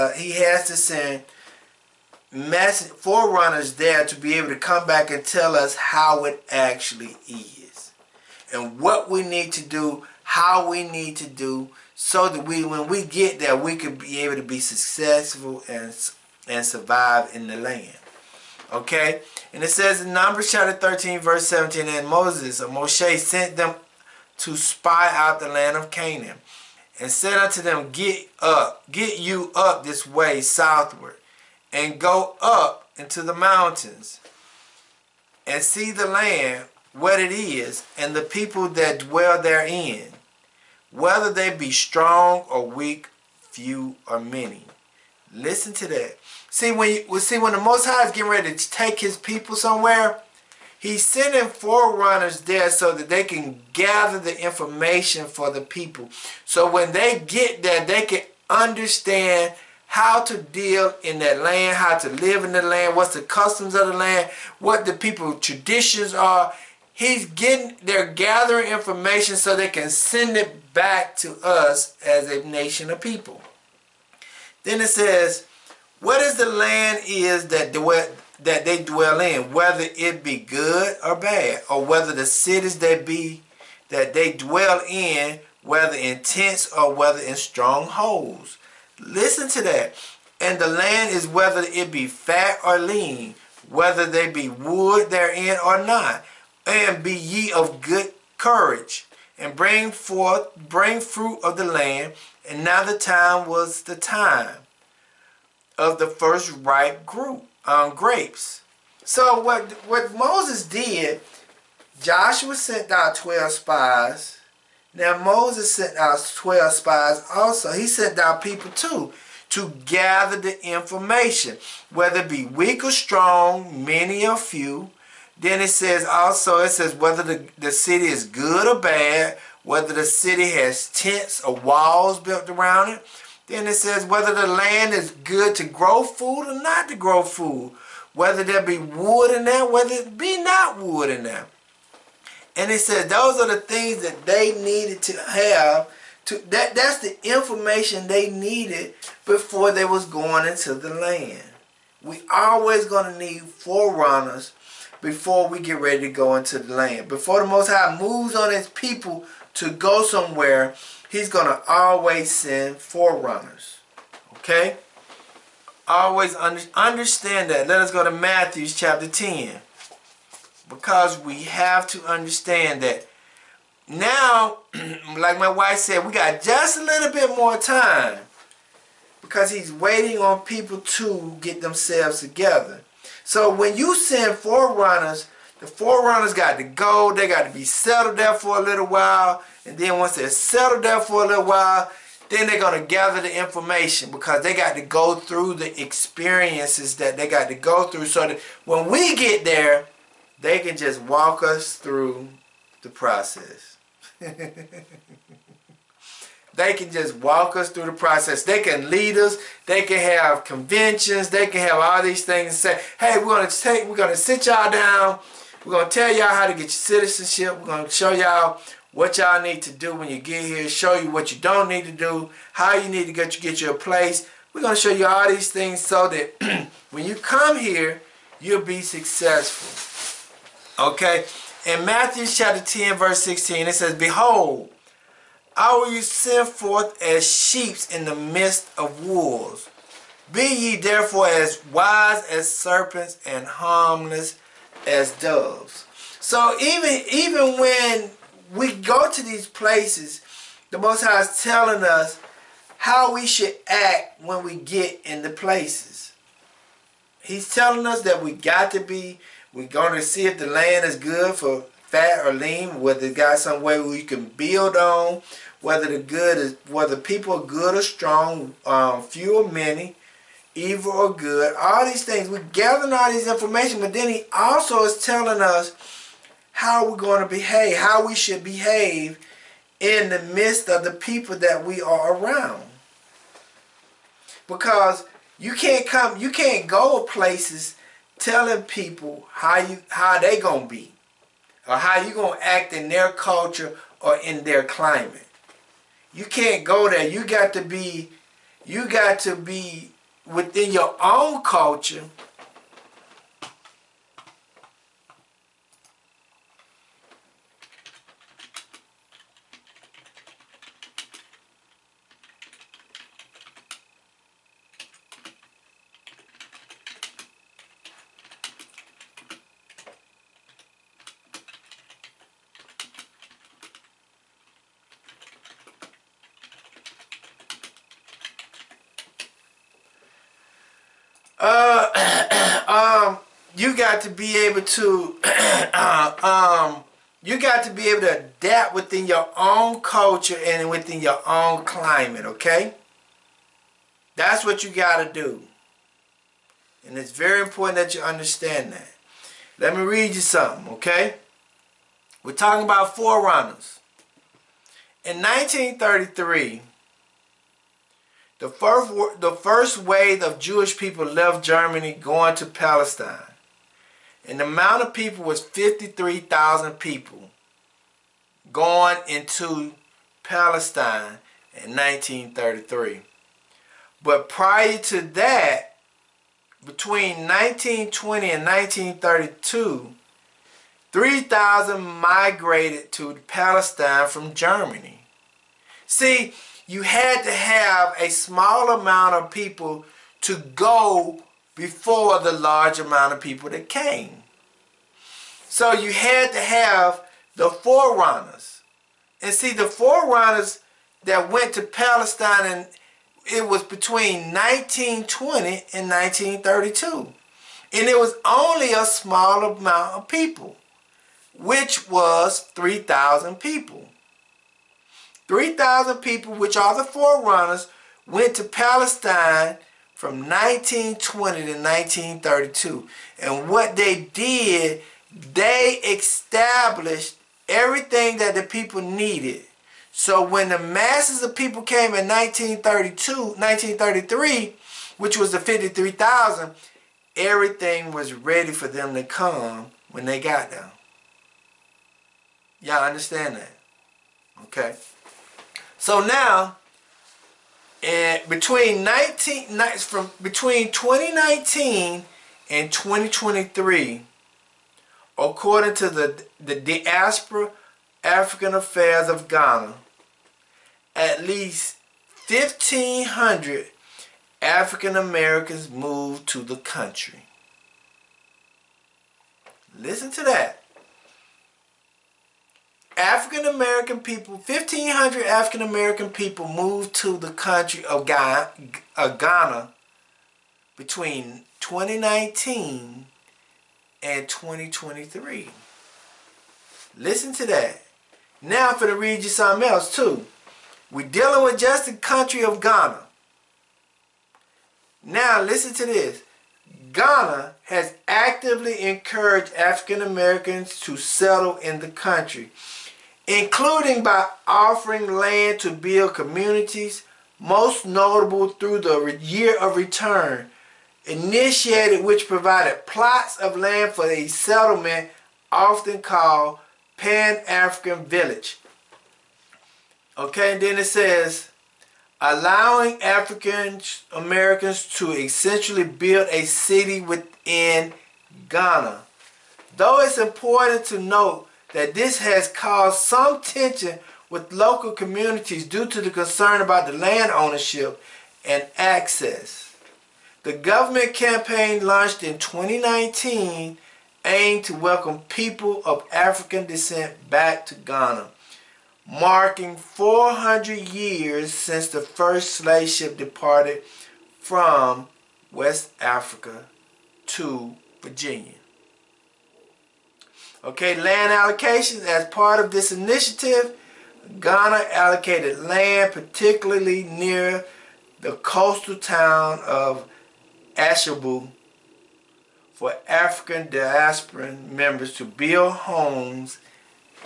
forerunners there to be able to come back and tell us how it actually is, and what we need to do, how we need to do, so that when we get there, we can be able to be successful and survive in the land. Okay? And it says in Numbers chapter 13 verse 17, and Moshe sent them to spy out the land of Canaan, and said unto them, get you up this way southward, and go up into the mountains, and see the land, what it is, and the people that dwell therein, whether they be strong or weak, few or many. Listen to that. See, when the Most High is getting ready to take his people somewhere, He's sending forerunners there so that they can gather the information for the people. So when they get there, they can understand how to deal in that land, how to live in the land, what's the customs of the land, what the people's traditions are. They're gathering information so they can send it back to us as a nation of people. Then it says, what is the land is that they dwell in, whether it be good or bad, or whether the cities that they dwell in, whether in tents or whether in strongholds. Listen to that. And the land is whether it be fat or lean, whether there be wood therein or not. And be ye of good courage, and bring fruit of the land. And now the time was the time of the first ripe grapes. So what Moses did, Joshua sent out 12 spies. Now Moses sent out 12 spies also. He sent out people too to gather the information, whether it be weak or strong, many or few. Then it says whether the city is good or bad, whether the city has tents or walls built around it. Then it says whether the land is good to grow food or not to grow food, whether there be wood in there, whether it be not wood in there. And it says those are the things that they needed to have. That's the information they needed before they was going into the land. We always going to need forerunners before we get ready to go into the land. Before the Most High moves on his people to go somewhere, he's going to always send forerunners. Okay? Always understand that. Let us go to Matthew chapter 10. Because we have to understand that now, like my wife said, we got just a little bit more time. Because he's waiting on people to get themselves together. So when you send forerunners, the forerunners got to go. They got to be settled there for a little while. And then once they're settled there for a little while, then they're going to gather the information because they got to go through the experiences that they got to go through so that when we get there, they can just walk us through the process. They can just walk us through the process. They can lead us. They can have conventions. They can have all these things and say, hey, we're going to sit y'all down. We're going to tell y'all how to get your citizenship. We're going to show y'all what y'all need to do when you get here. Show you what you don't need to do. How you need to get you a place. We're going to show you all these things so that when you come here, you'll be successful. Okay? In Matthew chapter 10, verse 16, it says, behold, I will send forth as sheep in the midst of wolves. Be ye therefore as wise as serpents and harmless as doves. So even when we go to these places, the Most High is telling us how we should act when we get in the places. He's telling us that we're going to see if the land is good for fat or lean, whether it got some way we can build on, whether people are good or strong, few or many, evil or good, all these things. We're gathering all these information, but then he also is telling us how we're going to behave, how we should behave in the midst of the people that we are around. Because you can't go places telling people how they gonna be, or how you gonna act in their culture or in their climate. You can't go there. You got to be within your own culture. You got to be able to adapt within your own culture and within your own climate, okay? That's what you got to do. And it's very important that you understand that. Let me read you something, okay? We're talking about forerunners. In 1933, the first wave of Jewish people left Germany going to Palestine. And the amount of people was 53,000 people going into Palestine in 1933. But prior to that, between 1920 and 1932, 3,000 migrated to Palestine from Germany. See, you had to have a small amount of people to go before the large amount of people that came. So you had to have the forerunners. And see, the forerunners that went to Palestine, and it was between 1920 and 1932. And it was only a small amount of people, which was 3,000 people. 3,000 people, which are the forerunners, went to Palestine from 1920 to 1932. And what they did, they established everything that the people needed. So when the masses of people came in 1933, which was the 53,000, everything was ready for them to come when they got there. Y'all understand that? Okay. So now, between 2019 and 2023, according to the Diaspora African Affairs of Ghana, at least 1,500 African Americans moved to the country. Listen to that. African American people, 1,500 African American people moved to the country of Ghana between 2019 and 2023. Listen to that. Now I'm going to read you something else too. We're dealing with just the country of Ghana. Now listen to this. Ghana has actively encouraged African Americans to settle in the country, including by offering land to build communities, most notable through the Year of Return initiated, which provided plots of land for a settlement often called Pan-African Village. Okay, and then it says, allowing African Americans to essentially build a city within Ghana. Though it's important to note that this has caused some tension with local communities due to the concern about the land ownership and access. The government campaign launched in 2019 aimed to welcome people of African descent back to Ghana, marking 400 years since the first slave ship departed from West Africa to Virginia. Okay, land allocations. As part of this initiative, Ghana allocated land, particularly near the coastal town of Ashabu, for African diaspora members to build homes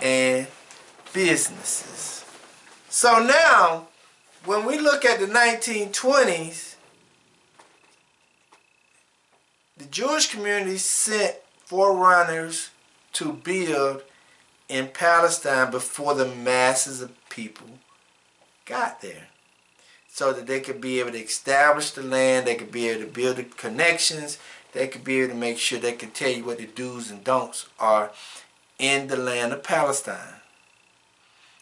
and businesses. So now, when we look at the 1920s, the Jewish community sent forerunners to build in Palestine before the masses of people got there, so that they could be able to establish the land, they could be able to build the connections, they could be able to make sure they could tell you what the do's and don'ts are in the land of Palestine.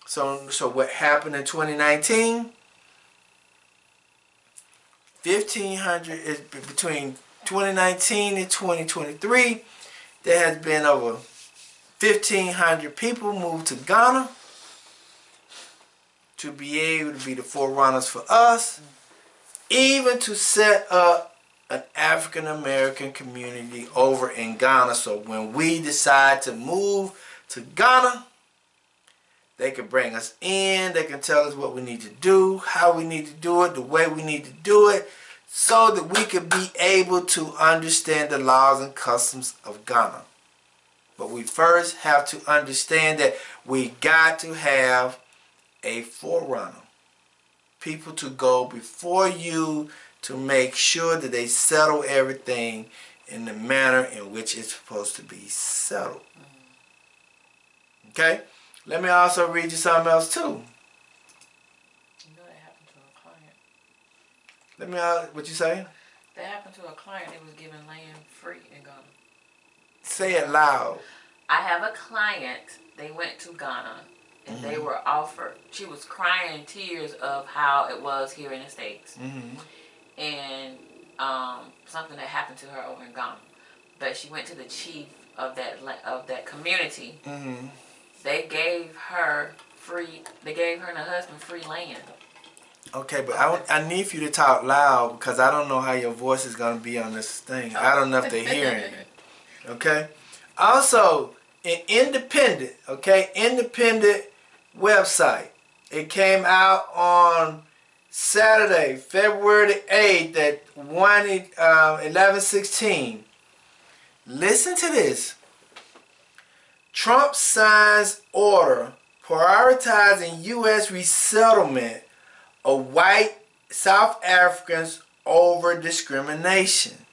So what happened in 2019? 1,500 is between 2019 and 2023. There has been over 1,500 people moved to Ghana to be able to be the forerunners for us, even to set up an African American community over in Ghana. So when we decide to move to Ghana, they can bring us in, they can tell us what we need to do, how we need to do it, the way we need to do it, so that we can be able to understand the laws and customs of Ghana. But we first have to understand that we got to have a forerunner. People to go before you to make sure that they settle everything in the manner in which it's supposed to be settled. Okay? Let me also read you something else too. You know that happened to a client. Let me, what you say? That happened to a client. They was given land free in Ghana. Say it loud. I have a client. They went to Ghana and they were offered. She was crying in tears of how it was here in the States, and something that happened to her over in Ghana. But she went to the chief of that community. They gave her free. They gave her and her husband free land. Okay, but I need for you to talk loud because I don't know how your voice is going to be on this thing. I don't know if they're hearing you. Okay? Also, an independent website. It came out on Saturday, February 8th at 11:16. Listen to this. Trump signs order prioritizing U.S. resettlement of white South Africans over discrimination.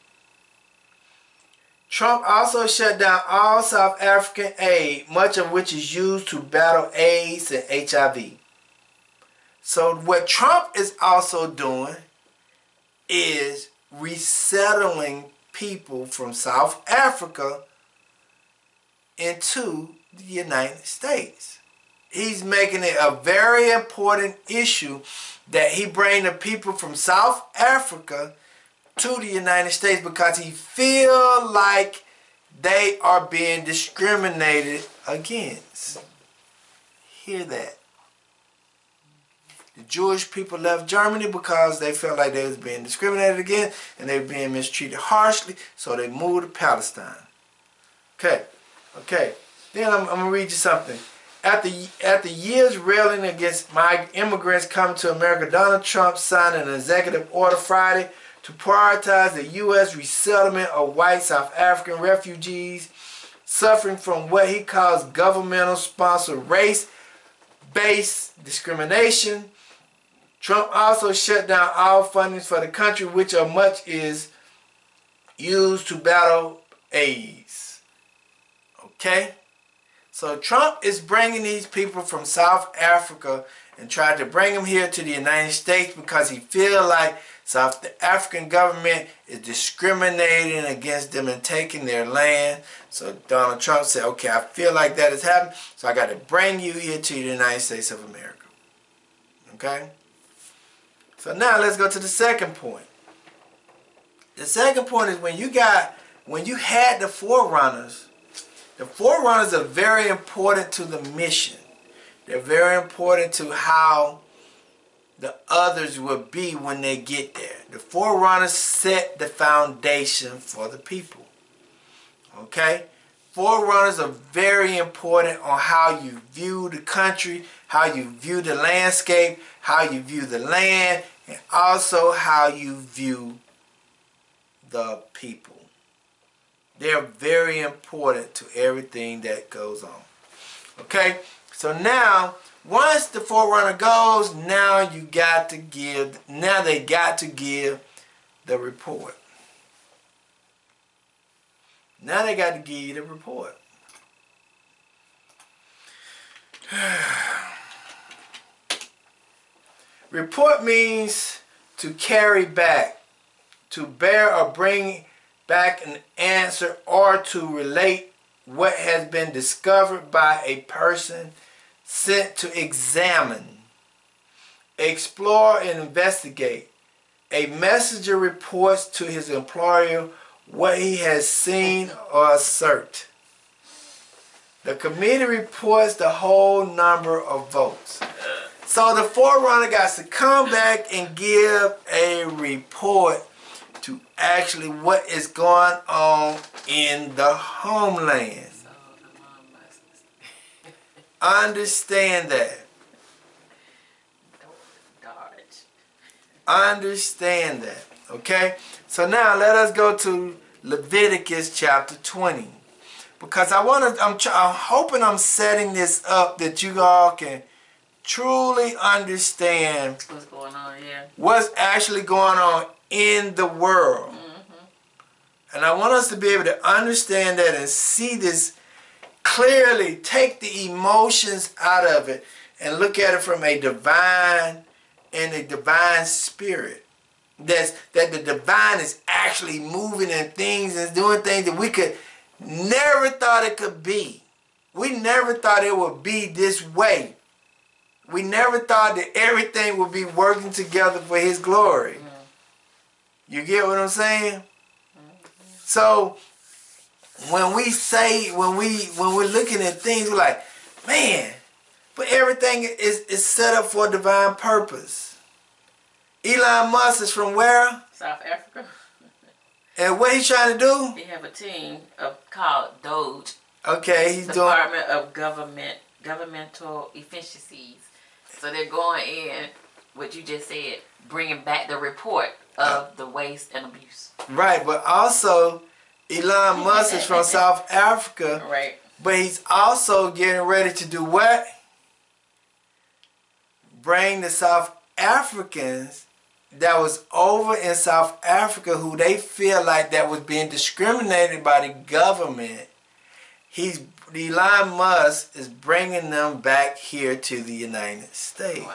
Trump also shut down all South African aid, much of which is used to battle AIDS and HIV. So what Trump is also doing is resettling people from South Africa into the United States. He's making it a very important issue that he bring the people from South Africa to the United States because he feel like they are being discriminated against. Hear that. The Jewish people left Germany because they felt like they was being discriminated against and they were being mistreated harshly, so they moved to Palestine. Okay. Then I'm going to read you something. After years railing against immigrants coming to America, Donald Trump signed an executive order Friday to prioritize the U.S. resettlement of white South African refugees suffering from what he calls governmental-sponsored race-based discrimination. Trump also shut down all funding for the country, which of much is used to battle AIDS. Okay? So Trump is bringing these people from South Africa and trying to bring them here to the United States because he feels like South African government is discriminating against them and taking their land. So Donald Trump said, okay, I feel like that is happening, so I got to bring you here to the United States of America. Okay? So now let's go to the second point. The second point is when you had the forerunners are very important to the mission. They're very important to how the others will be when they get there. The forerunners set the foundation for the people. Okay? Forerunners are very important on how you view the country, how you view the landscape, how you view the land, and also how you view the people. They're very important to everything that goes on. Okay? So now, once the forerunner goes, now they got to give the report. Now they got to give you the report. Report means to carry back, to bear or bring back an answer, or to relate what has been discovered by a person sent to examine, explore, and investigate. A messenger reports to his employer what he has seen or assert. The committee reports the whole number of votes. So the forerunner got to come back and give a report to actually what is going on in the homeland. Understand that. Understand that. Okay? So now let us go to Leviticus chapter 20. because I'm hoping I'm setting this up that you all can truly understand What's going on? Yeah. what's actually going on in the world. And I want us to be able to understand that and see this clearly, take the emotions out of it and look at it from a divine and a divine spirit. That the divine is actually moving in things and doing things that we could never thought it could be. We never thought it would be this way. We never thought that everything would be working together for His glory. You get what I'm saying? So when we say, when we're looking at things, we're like, man, but everything is set up for a divine purpose. Elon Musk is from where? South Africa. And what he's trying to do? They have a team called Doge. Okay, he's doing Department of Governmental Efficiencies. So they're going in, what you just said, bringing back the report of the waste and abuse. right, but also Elon Musk is from South Africa. Right. But he's also getting ready to do what? Bring the South Africans that was over in South Africa who they feel like that was being discriminated by the government. Elon Musk is bringing them back here to the United States. Wow.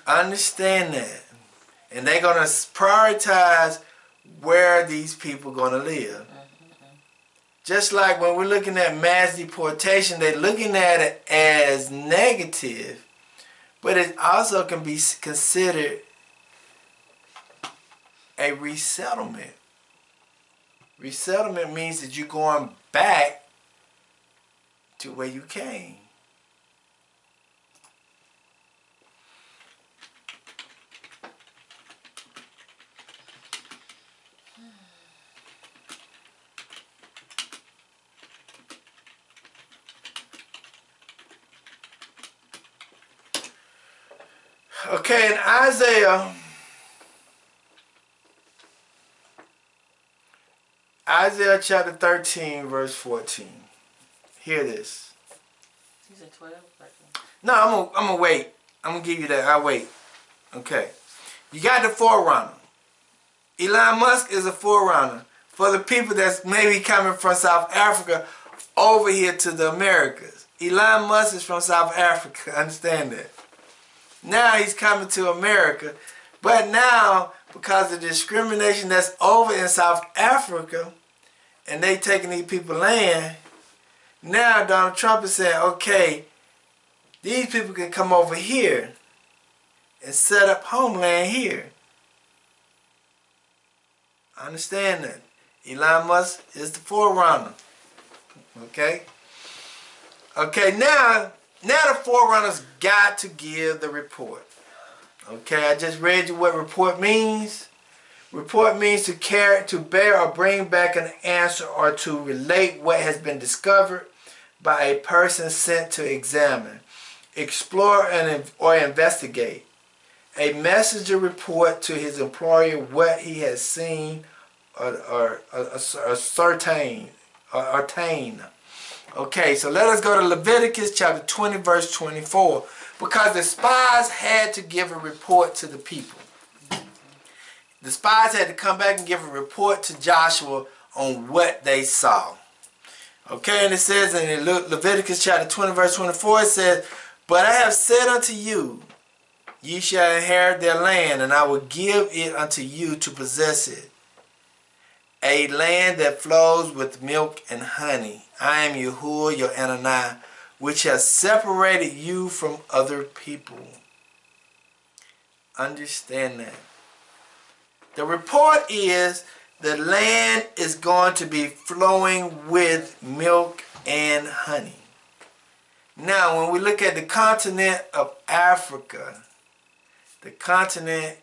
Understand that. And they're going to prioritize where these people are going to live. Just like when we're looking at mass deportation, they're looking at it as negative, but it also can be considered a resettlement. Resettlement means that you're going back to where you came. Okay, in Isaiah chapter 13, verse 14. Hear this. You said 12? No, I'm gonna wait. I'm gonna give you that. I'll wait. Okay. You got the forerunner. Elon Musk is a forerunner for the people that's maybe coming from South Africa over here to the Americas. Elon Musk is from South Africa. Understand that. Now he's coming to America. But now, because of the discrimination that's over in South Africa, and they taking these people land, now Donald Trump is saying, okay, these people can come over here and set up homeland here. I understand that. Elon Musk is the forerunner. Okay? Okay, now the forerunners got to give the report. Okay, I just read you what report means. Report means to bear or bring back an answer or to relate what has been discovered by a person sent to examine, explore, or investigate. A messenger report to his employer what he has seen or ascertain. Okay, so let us go to Leviticus chapter 20, verse 24. Because the spies had to give a report to the people. The spies had to come back and give a report to Joshua on what they saw. Okay, and it says in Leviticus chapter 20, verse 24, it says, but I have said unto you, ye shall inherit their land, and I will give it unto you to possess it. A land that flows with milk and honey. I am Yahuwah, your Anani, which has separated you from other people. Understand that. The report is the land is going to be flowing with milk and honey. Now, when we look at the continent of Africa, the continent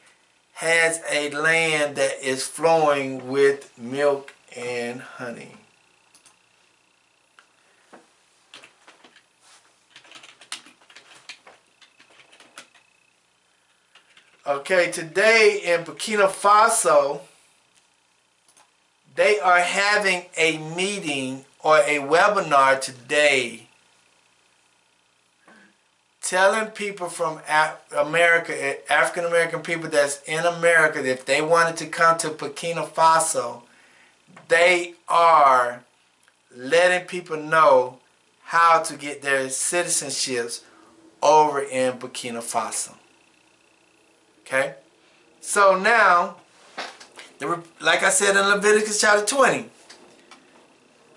has a land that is flowing with milk and honey. Okay, today in Burkina Faso, They are having a meeting or a webinar today telling people from America, African American people that's in America, that if they wanted to come to Burkina Faso, they are letting people know how to get their citizenships over in Burkina Faso. Okay? So now, like I said in Leviticus chapter 20,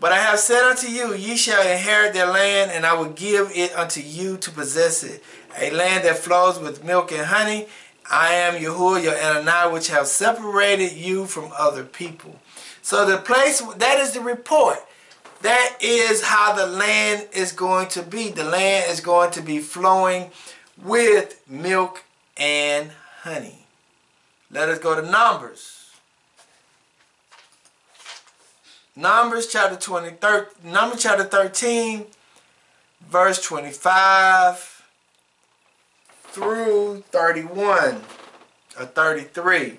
but I have said unto you, ye shall inherit their land, and I will give it unto you to possess it, a land that flows with milk and honey. I am Yahuwah your Adonai, which have separated you from other people. So the place, that is the report. That is how the land is going to be. The land is going to be flowing with milk and honey. Let us go to Numbers. Numbers chapter 13, verse 25 through 31 or 33.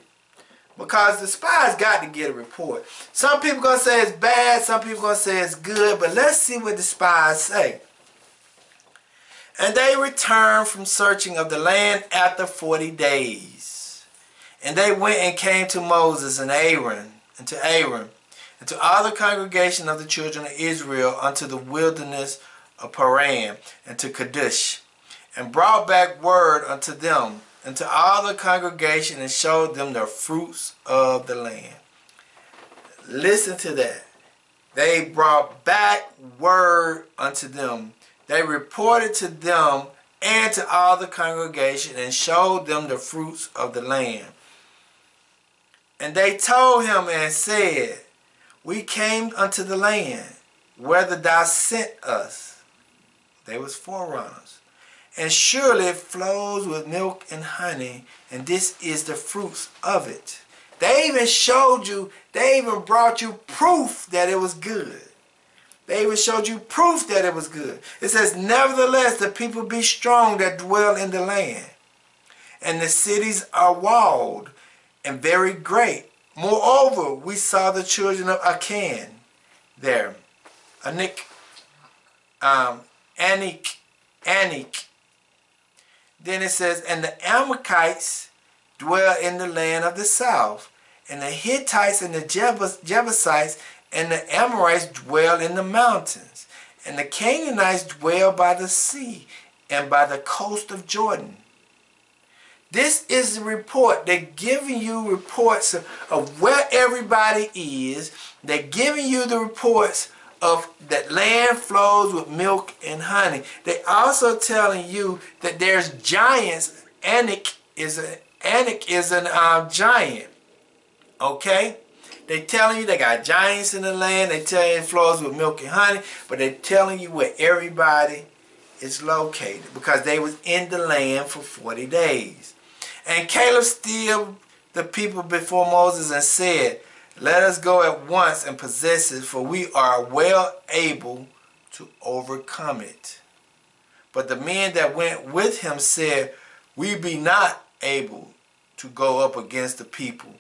Because the spies got to get a report. Some people going to say it's bad, some people going to say it's good, but let's see what the spies say. And they returned from searching of the land after 40 days. And they went and came to Moses and Aaron, and to all the congregation of the children of Israel unto the wilderness of Paran, and to Kadesh, and brought back word unto them, and to all the congregation, and showed them the fruits of the land. Listen to that. They brought back word unto them. They reported to them and to all the congregation, and showed them the fruits of the land. And they told him and said, we came unto the land, whether thou sent us. They was forerunners. And surely it flows with milk and honey, and this is the fruits of it. They even showed you, they even brought you proof that it was good. They even showed you proof that it was good. It says, nevertheless, the people be strong that dwell in the land, and the cities are walled and very great. Moreover, we saw the children of Akan there. Anik. Then it says, and the Amalekites dwell in the land of the south, and the Hittites and the Jebusites and the Amorites dwell in the mountains, and the Canaanites dwell by the sea and by the coast of Jordan. This is the report. They're giving you reports of where everybody is. They're giving you the reports of that land flows with milk and honey. They're also telling you that there's giants. Anak is an giant. Okay? They're telling you they got giants in the land. They tell you it flows with milk and honey. But they're telling you where everybody is located, because they was in the land for 40 days. And Caleb stilled the people before Moses and said, let us go at once and possess it, for we are well able to overcome it. But the men that went with him said, we be not able to go up against the people,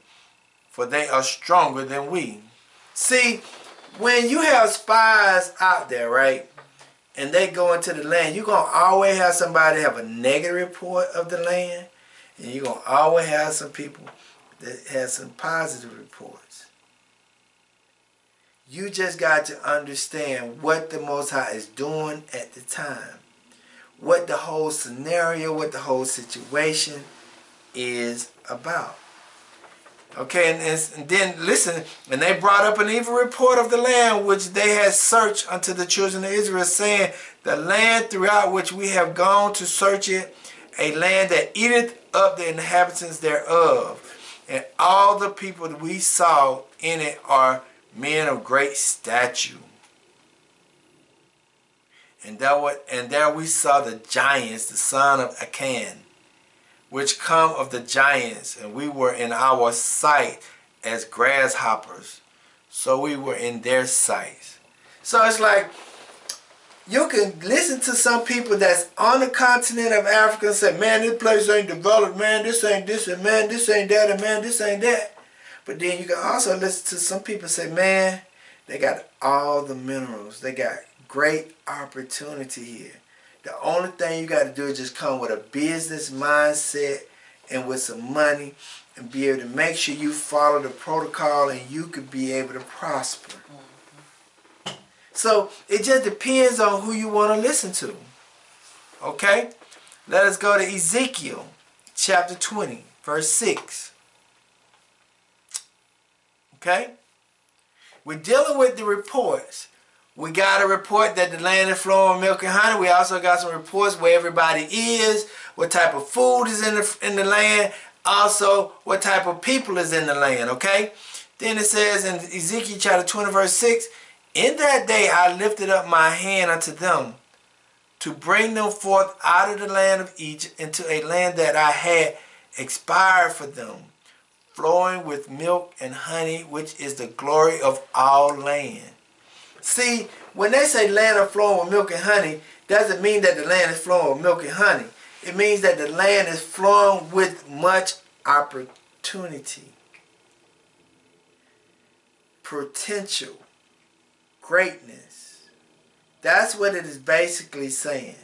for they are stronger than we. See, when you have spies out there, right, and they go into the land, you're going to always have somebody have a negative report of the land, and you're going to always have some people that have some positive reports. You just got to understand what the Most High is doing at the time. What the whole scenario, what the whole situation is about. Okay, and then listen, and they brought up an evil report of the land which they had searched unto the children of Israel, saying, the land throughout which we have gone to search it, a land that eateth up the inhabitants thereof. And all the people that we saw in it are men of great stature. And there we saw the giants, the son of Akan, which come of the giants, and we were in our sight as grasshoppers. So we were in their sight. So it's like, you can listen to some people that's on the continent of Africa and say, man, this place ain't developed, man, this ain't this, and man, this ain't that, and man, this ain't that. But then you can also listen to some people say, man, they got all the minerals. They got great opportunity here. The only thing you got to do is just come with a business mindset and with some money and be able to make sure you follow the protocol and you could be able to prosper. So it just depends on who you want to listen to. Okay? Let us go to Ezekiel chapter 20, verse 6. Okay? We're dealing with the reports. We got a report that the land is flowing with milk and honey. We also got some reports where everybody is, what type of food is in the land, also what type of people is in the land, okay? Then it says in Ezekiel chapter 20 verse 6, in that day I lifted up my hand unto them to bring them forth out of the land of Egypt into a land that I had expired for them, flowing with milk and honey, which is the glory of all land. See, when they say land are flowing with milk and honey, doesn't mean that the land is flowing with milk and honey. It means that the land is flowing with much opportunity, potential, greatness. That's what it is basically saying.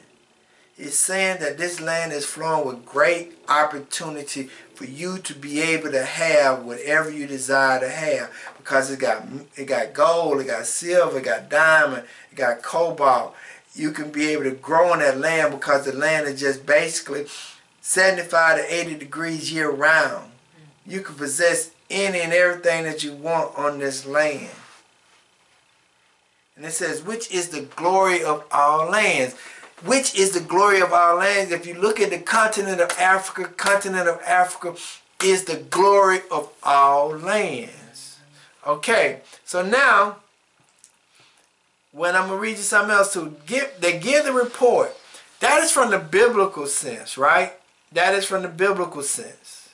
It's saying that this land is flowing with great opportunity for you to be able to have whatever you desire to have, because it got gold, it got silver, it got diamond, it got cobalt. You can be able to grow on that land because the land is just basically 75 to 80 degrees year round. You can possess any and everything that you want on this land. And it says, which is the glory of all lands. Which is the glory of all lands. If you look at the continent of Africa is the glory of all lands. Okay, so now, when I'm going to read you something else, they give the report. That is from the biblical sense, right? That is from the biblical sense.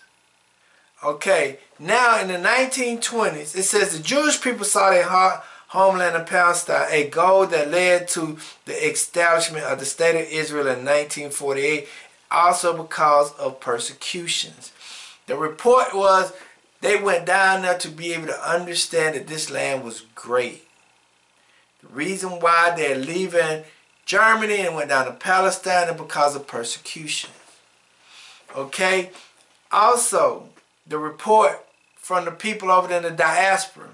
Okay, now in the 1920s, it says the Jewish people saw their homeland in Palestine, a goal that led to the establishment of the State of Israel in 1948, also because of persecutions. The report was they went down there to be able to understand that this land was great. The reason why they're leaving Germany and went down to Palestine is because of persecution. Okay? Also, the report from the people over there in the diaspora,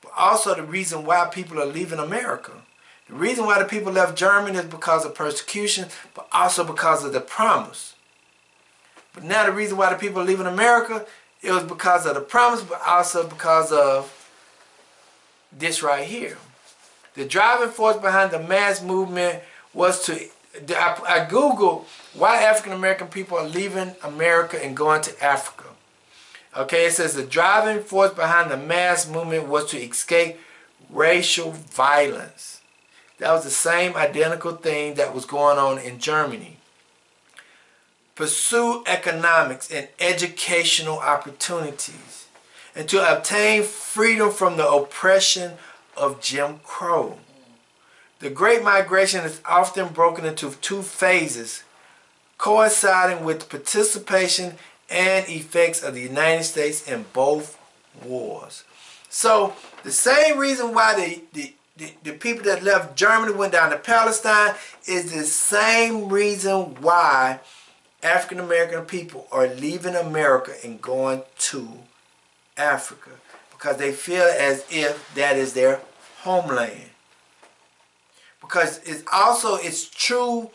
but also the reason why people are leaving America. The reason why the people left Germany is because of persecution, but also because of the promise. But now the reason why the people are leaving America, it was because of the promise, but also because of this right here. The driving force behind the mass movement was to, I Googled why African American people are leaving America and going to Africa. Okay, it says the driving force behind the mass movement was to escape racial violence. That was the same identical thing that was going on in Germany. Pursue economics and educational opportunities, and to obtain freedom from the oppression of Jim Crow. The Great Migration is often broken into two phases, coinciding with participation and effects of the United States in both wars. So the same reason why the people that left Germany went down to Palestine is the same reason why African American people are leaving America and going to Africa, because they feel as if that is their homeland. Because it's true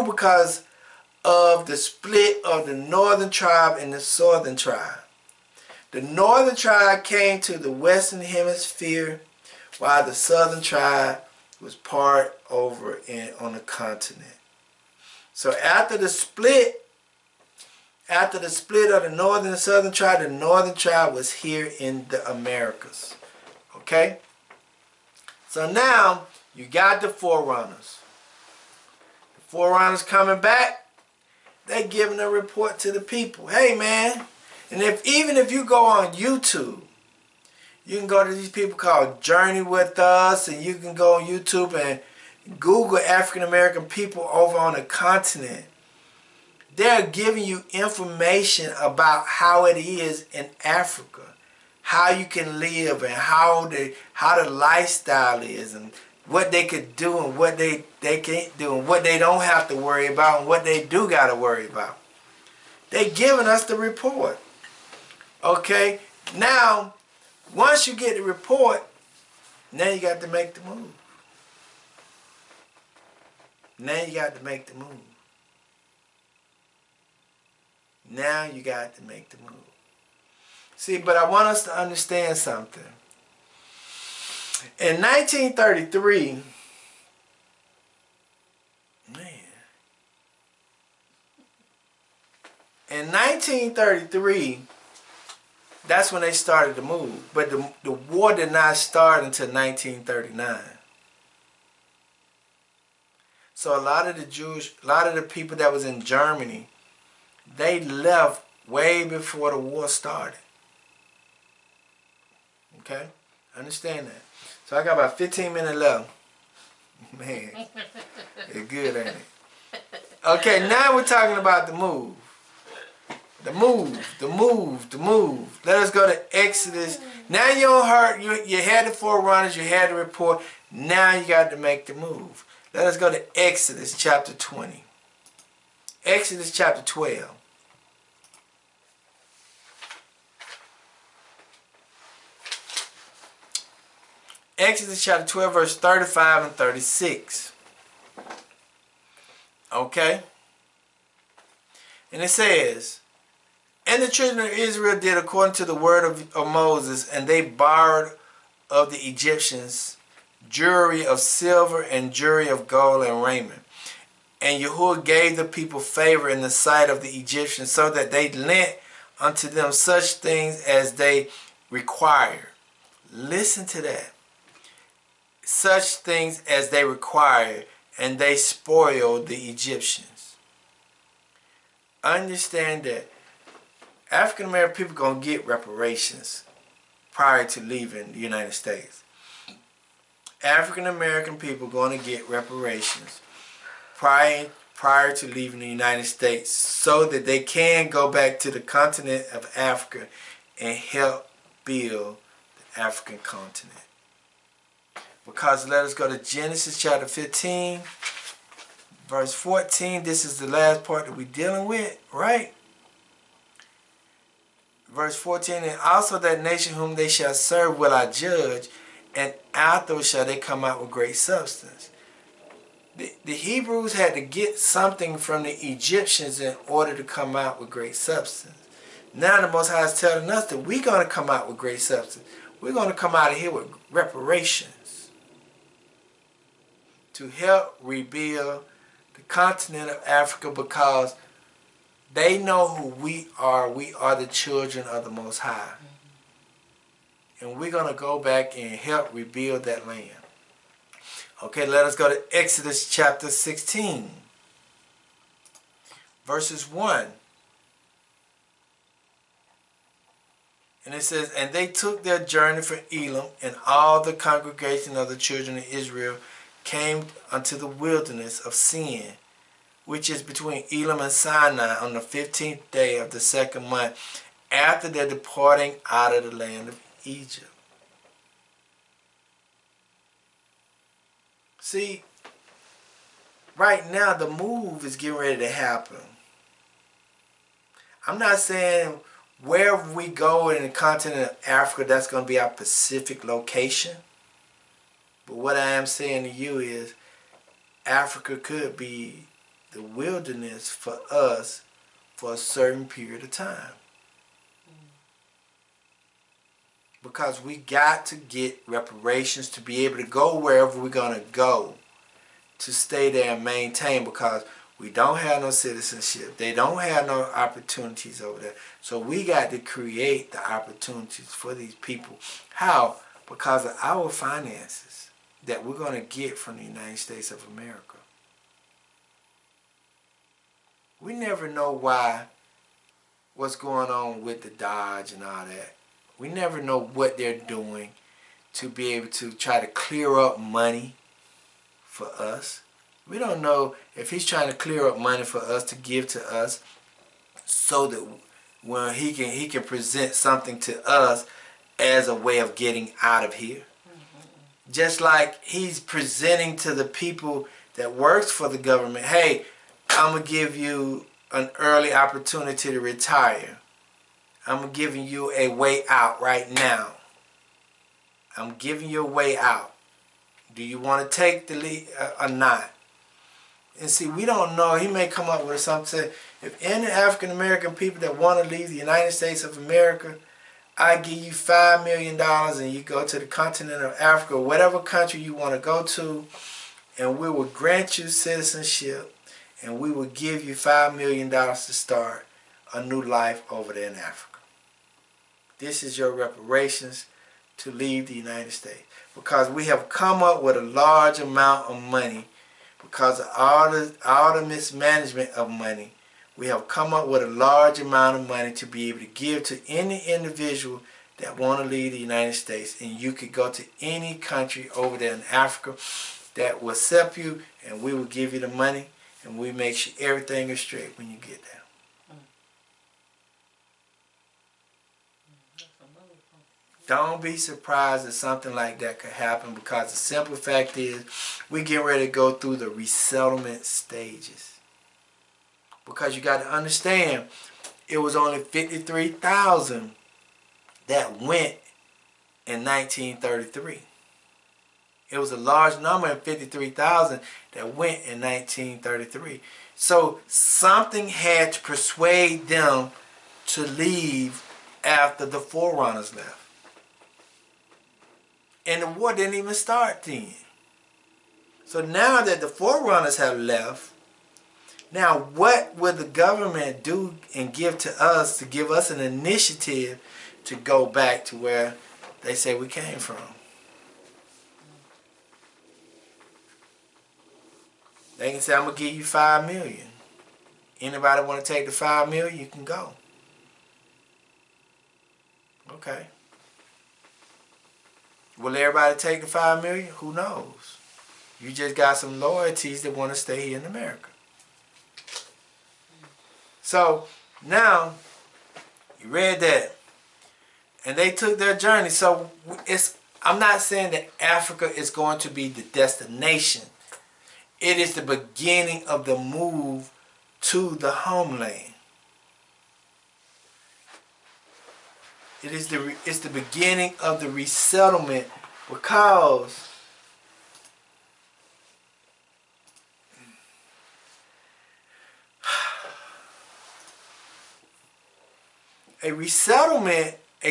because of the split of the northern tribe and the southern tribe. The northern tribe came to the western hemisphere, while the southern tribe was part over on the continent. So after the split of the northern and southern tribe, the northern tribe was here in the Americas. Okay? So now you got the forerunners. The forerunners coming back. They giving a report to the people. Hey man, and even if you go on YouTube, you can go to these people called Journey With Us, and you can go on YouTube and Google African American people over on the continent. They're giving you information about how it is in Africa, how you can live, and how the lifestyle is, and what they could do and what they can't do, and what they don't have to worry about and what they do got to worry about. They giving us the report. Okay? Now, once you get the report, now you got to make the move. Now you got to make the move. Now you got to make the move. See, but I want us to understand something. In 1933, in 1933, that's when they started to move. But the war did not start until 1939. So a lot of the people that was in Germany, they left way before the war started. Okay? Understand that. So I got about 15 minutes left. Man, it's good, ain't it? Okay, now we're talking about the move. The move. Let us go to Exodus. Now you had the forerunners, you had the report. Now you got to make the move. Let us go to Exodus chapter 20. Exodus chapter 12. Exodus chapter 12, verse 35 and 36. Okay? And it says, and the children of Israel did according to the word of Moses, and they borrowed of the Egyptians jewelry of silver and jewelry of gold and raiment. And Yahuwah gave the people favor in the sight of the Egyptians, so that they lent unto them such things as they required. Listen to that. Such things as they required, and they spoiled the Egyptians. Understand that African American people gonna get reparations prior to leaving the United States. African American people gonna get reparations prior to leaving the United States, so that they can go back to the continent of Africa and help build the African continent. Because let us go to Genesis chapter 15, verse 14. This is the last part that we're dealing with, right? Verse 14, and also that nation whom they shall serve will I judge, and afterwards shall they come out with great substance. The Hebrews had to get something from the Egyptians in order to come out with great substance. Now the Most High is telling us that we're going to come out with great substance. We're going to come out of here with reparations to help rebuild the continent of Africa, because they know who we are. We are the children of the Most High. And we're going to go back and help rebuild that land. Okay, let us go to Exodus chapter 16. Verses 1. And it says, and they took their journey from Elim, and all the congregation of the children of Israel came unto the wilderness of Sin, which is between Elim and Sinai, on the 15th day of the second month, after their departing out of the land of Egypt. See, right now the move is getting ready to happen. I'm not saying wherever we go in the continent of Africa, that's going to be our Pacific location. But what I am saying to you is, Africa could be the wilderness for us for a certain period of time. Because we got to get reparations to be able to go wherever we're going to go, to stay there and maintain, because we don't have no citizenship. They don't have no opportunities over there. So we got to create the opportunities for these people. How? Because of our finances that we're going to get from the United States of America. We never know what's going on with the Dodge and all that. We never know what they're doing to be able to try to clear up money for us. We don't know if he's trying to clear up money for us to give to us so that when he can present something to us as a way of getting out of here. Just like he's presenting to the people that works for the government, hey, I'm going to give you an early opportunity to retire. I'm giving you a way out right now. I'm giving you a way out. Do you want to take the lead or not? And see, we don't know. He may come up with something. If any African American people that want to leave the United States of America, I give you $5 million and you go to the continent of Africa, or whatever country you want to go to, and we will grant you citizenship, and we will give you $5 million to start a new life over there in Africa. This is your reparations to leave the United States. Because we have come up with a large amount of money, because of all the mismanagement of money, we have come up with a large amount of money to be able to give to any individual that want to leave the United States. And you could go to any country over there in Africa that will accept you, and we will give you the money, and we make sure everything is straight when you get there. Don't be surprised if something like that could happen, because the simple fact is we get ready to go through the resettlement stages. Because you got to understand, it was only 53,000 that went in 1933. It was a large number in 53,000 that went in 1933. So something had to persuade them to leave after the forerunners left. And the war didn't even start then. So now that the forerunners have left, now what will the government do and give to us to give us an initiative to go back to where they say we came from? They can say, I'm going to give you $5 million. Anybody want to take the $5 million, you can go. Okay. Will everybody take the $5 million? Who knows? You just got some loyalties that want to stay here in America. So now you read that, and they took their journey. So I'm not saying that Africa is going to be the destination. It is the beginning of the move to the homeland. It's the beginning of the resettlement, because a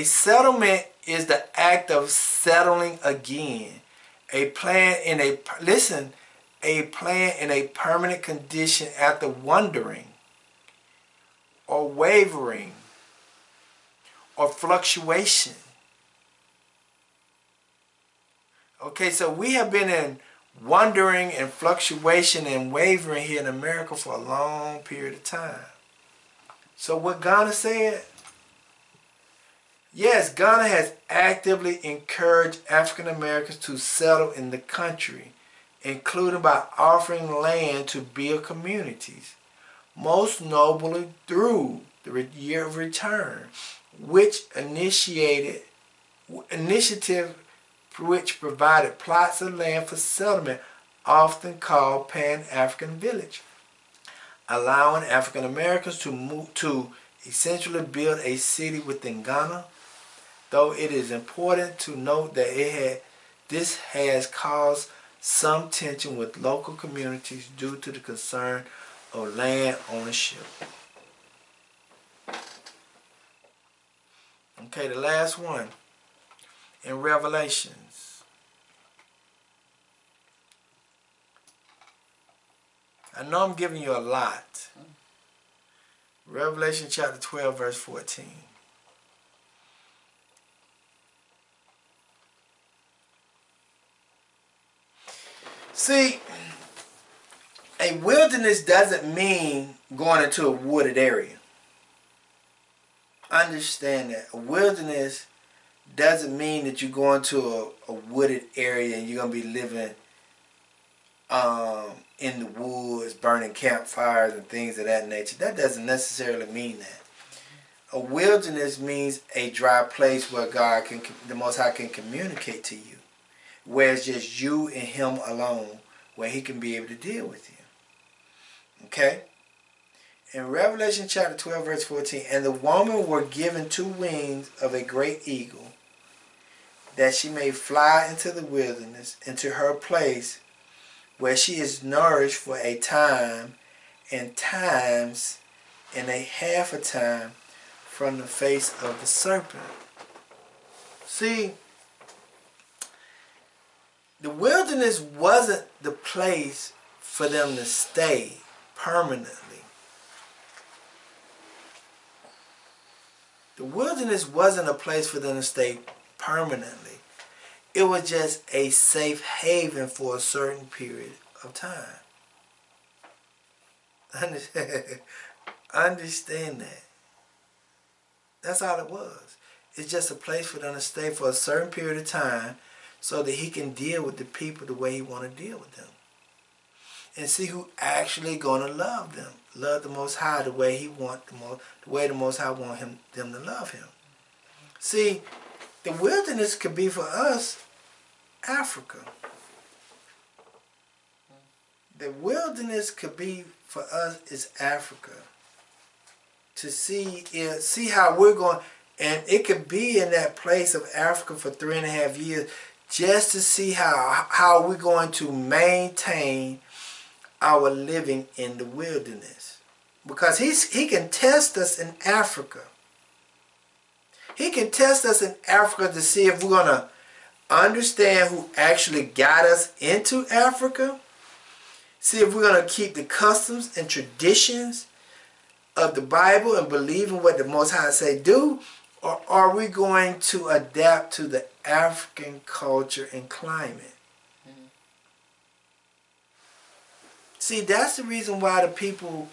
settlement is the act of settling again. A plan in a permanent condition after wandering or wavering or fluctuation. Okay, so we have been in wandering and fluctuation and wavering here in America for a long period of time. So what Ghana said, yes, Ghana has actively encouraged African Americans to settle in the country, including by offering land to build communities, most notably through the Year of Return, which initiative which provided plots of land for settlement, often called Pan-African Village, allowing African Americans to move to essentially build a city within Ghana. Though it is important to note that this has caused some tension with local communities due to the concern of land ownership. Okay, the last one in Revelations. I know I'm giving you a lot. Revelation chapter 12, verse 14. See, a wilderness doesn't mean going into a wooded area. Understand that. A wilderness doesn't mean that you're going to a wooded area and you're going to be living in the woods, burning campfires and things of that nature. That doesn't necessarily mean that. A wilderness means a dry place where the Most High can communicate to you, where it's just you and Him alone, where He can be able to deal with you. Okay? In Revelation chapter 12, verse 14, and the woman were given 2 wings of a great eagle, that she may fly into the wilderness, into her place, where she is nourished for a time, and times, and a half a time, from the face of the serpent. See, the wilderness wasn't the place for them to stay permanently. The wilderness wasn't a place for them to stay permanently. It was just a safe haven for a certain period of time. Understand that. That's all it was. It's just a place for them to stay for a certain period of time so that He can deal with the people the way He want to deal with them. And see who actually going to love them. Love the Most High the way the way the Most High want them to love Him. See, the wilderness could be for us Africa. The wilderness could be for us is Africa. To see how we're going, and it could be in that place of Africa for 3.5 years, just to see how we're going to maintain our living in the wilderness. Because He can test us in Africa. He can test us in Africa to see if we're going to understand who actually got us into Africa. See if we're going to keep the customs and traditions of the Bible and believe in what the Most High say do, or are we going to adapt to the African culture and climate? Mm-hmm. See, that's the reason why the people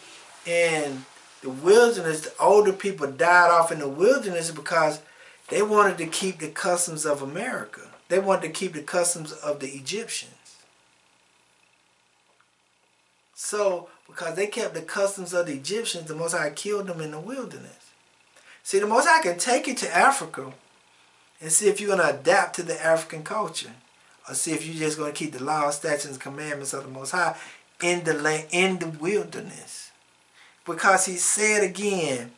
in the wilderness, the older people died off in the wilderness, because they wanted to keep the customs of America. They wanted to keep the customs of the Egyptians. So, because they kept the customs of the Egyptians, the Most High killed them in the wilderness. See, the Most High can take you to Africa and see if you're going to adapt to the African culture, or see if you're just going to keep the laws, statutes, and commandments of the Most High in the land, in the wilderness. Because He said again,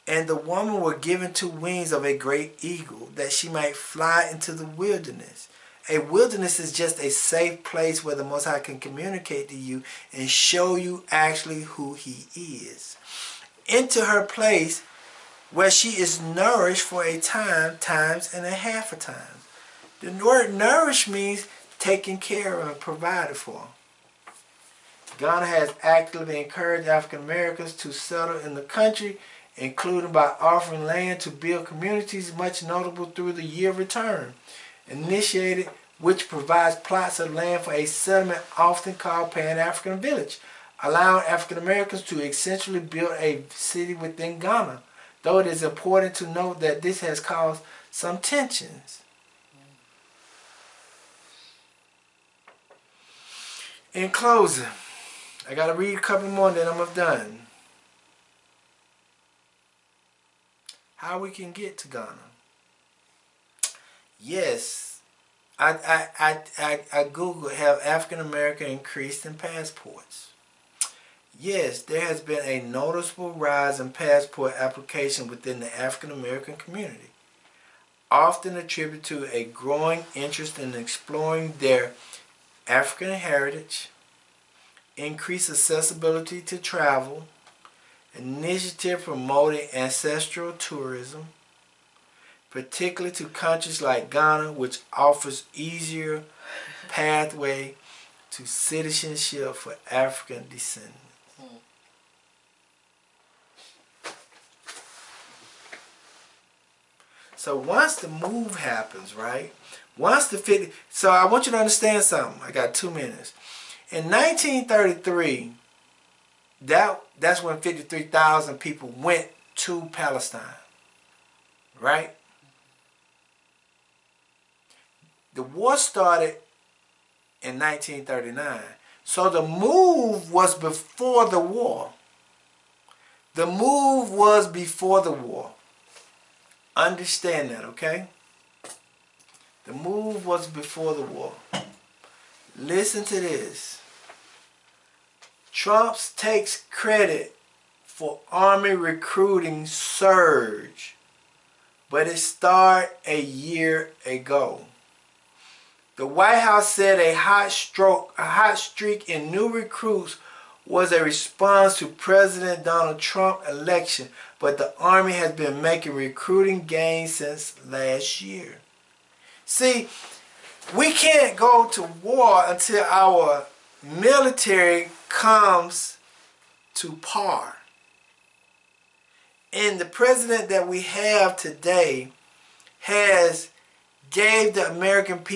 and the woman were given 2 wings of a great eagle, that she might fly into the wilderness. A wilderness is just a safe place where the Most High can communicate to you and show you actually who He is. Into her place where she is nourished for a time, times, and a half a time. The word nourish means taken care of and provided for. Ghana has actively encouraged African Americans to settle in the country, including by offering land to build communities, much notable through the Year of Return initiated, which provides plots of land for a settlement often called Pan-African Village, allowing African Americans to essentially build a city within Ghana, though it is important to note that this has caused some tensions. In closing, I got to read a couple more and then I'm done. How we can get to Ghana? Yes, I Googled, have African American increased in passports? Yes, there has been a noticeable rise in passport application within the African American community, often attributed to a growing interest in exploring their African heritage, increased accessibility to travel, initiative promoting ancestral tourism, particularly to countries like Ghana, which offers easier pathway to citizenship for African descendants. So once the move happens, right? Once the 50, so I want you to understand something. I got 2 minutes. In 1933, that's when 53,000 people went to Palestine, right? The war started in 1939. So the move was before the war. The move was before the war. Understand that, okay? The move was before the war. Listen to this. Trump takes credit for Army recruiting surge, but it started a year ago. The White House said a hot streak in new recruits was a response to President Donald Trump's election, but the Army has been making recruiting gains since last year. See, we can't go to war until our military comes to par. And the president that we have today has gave the American people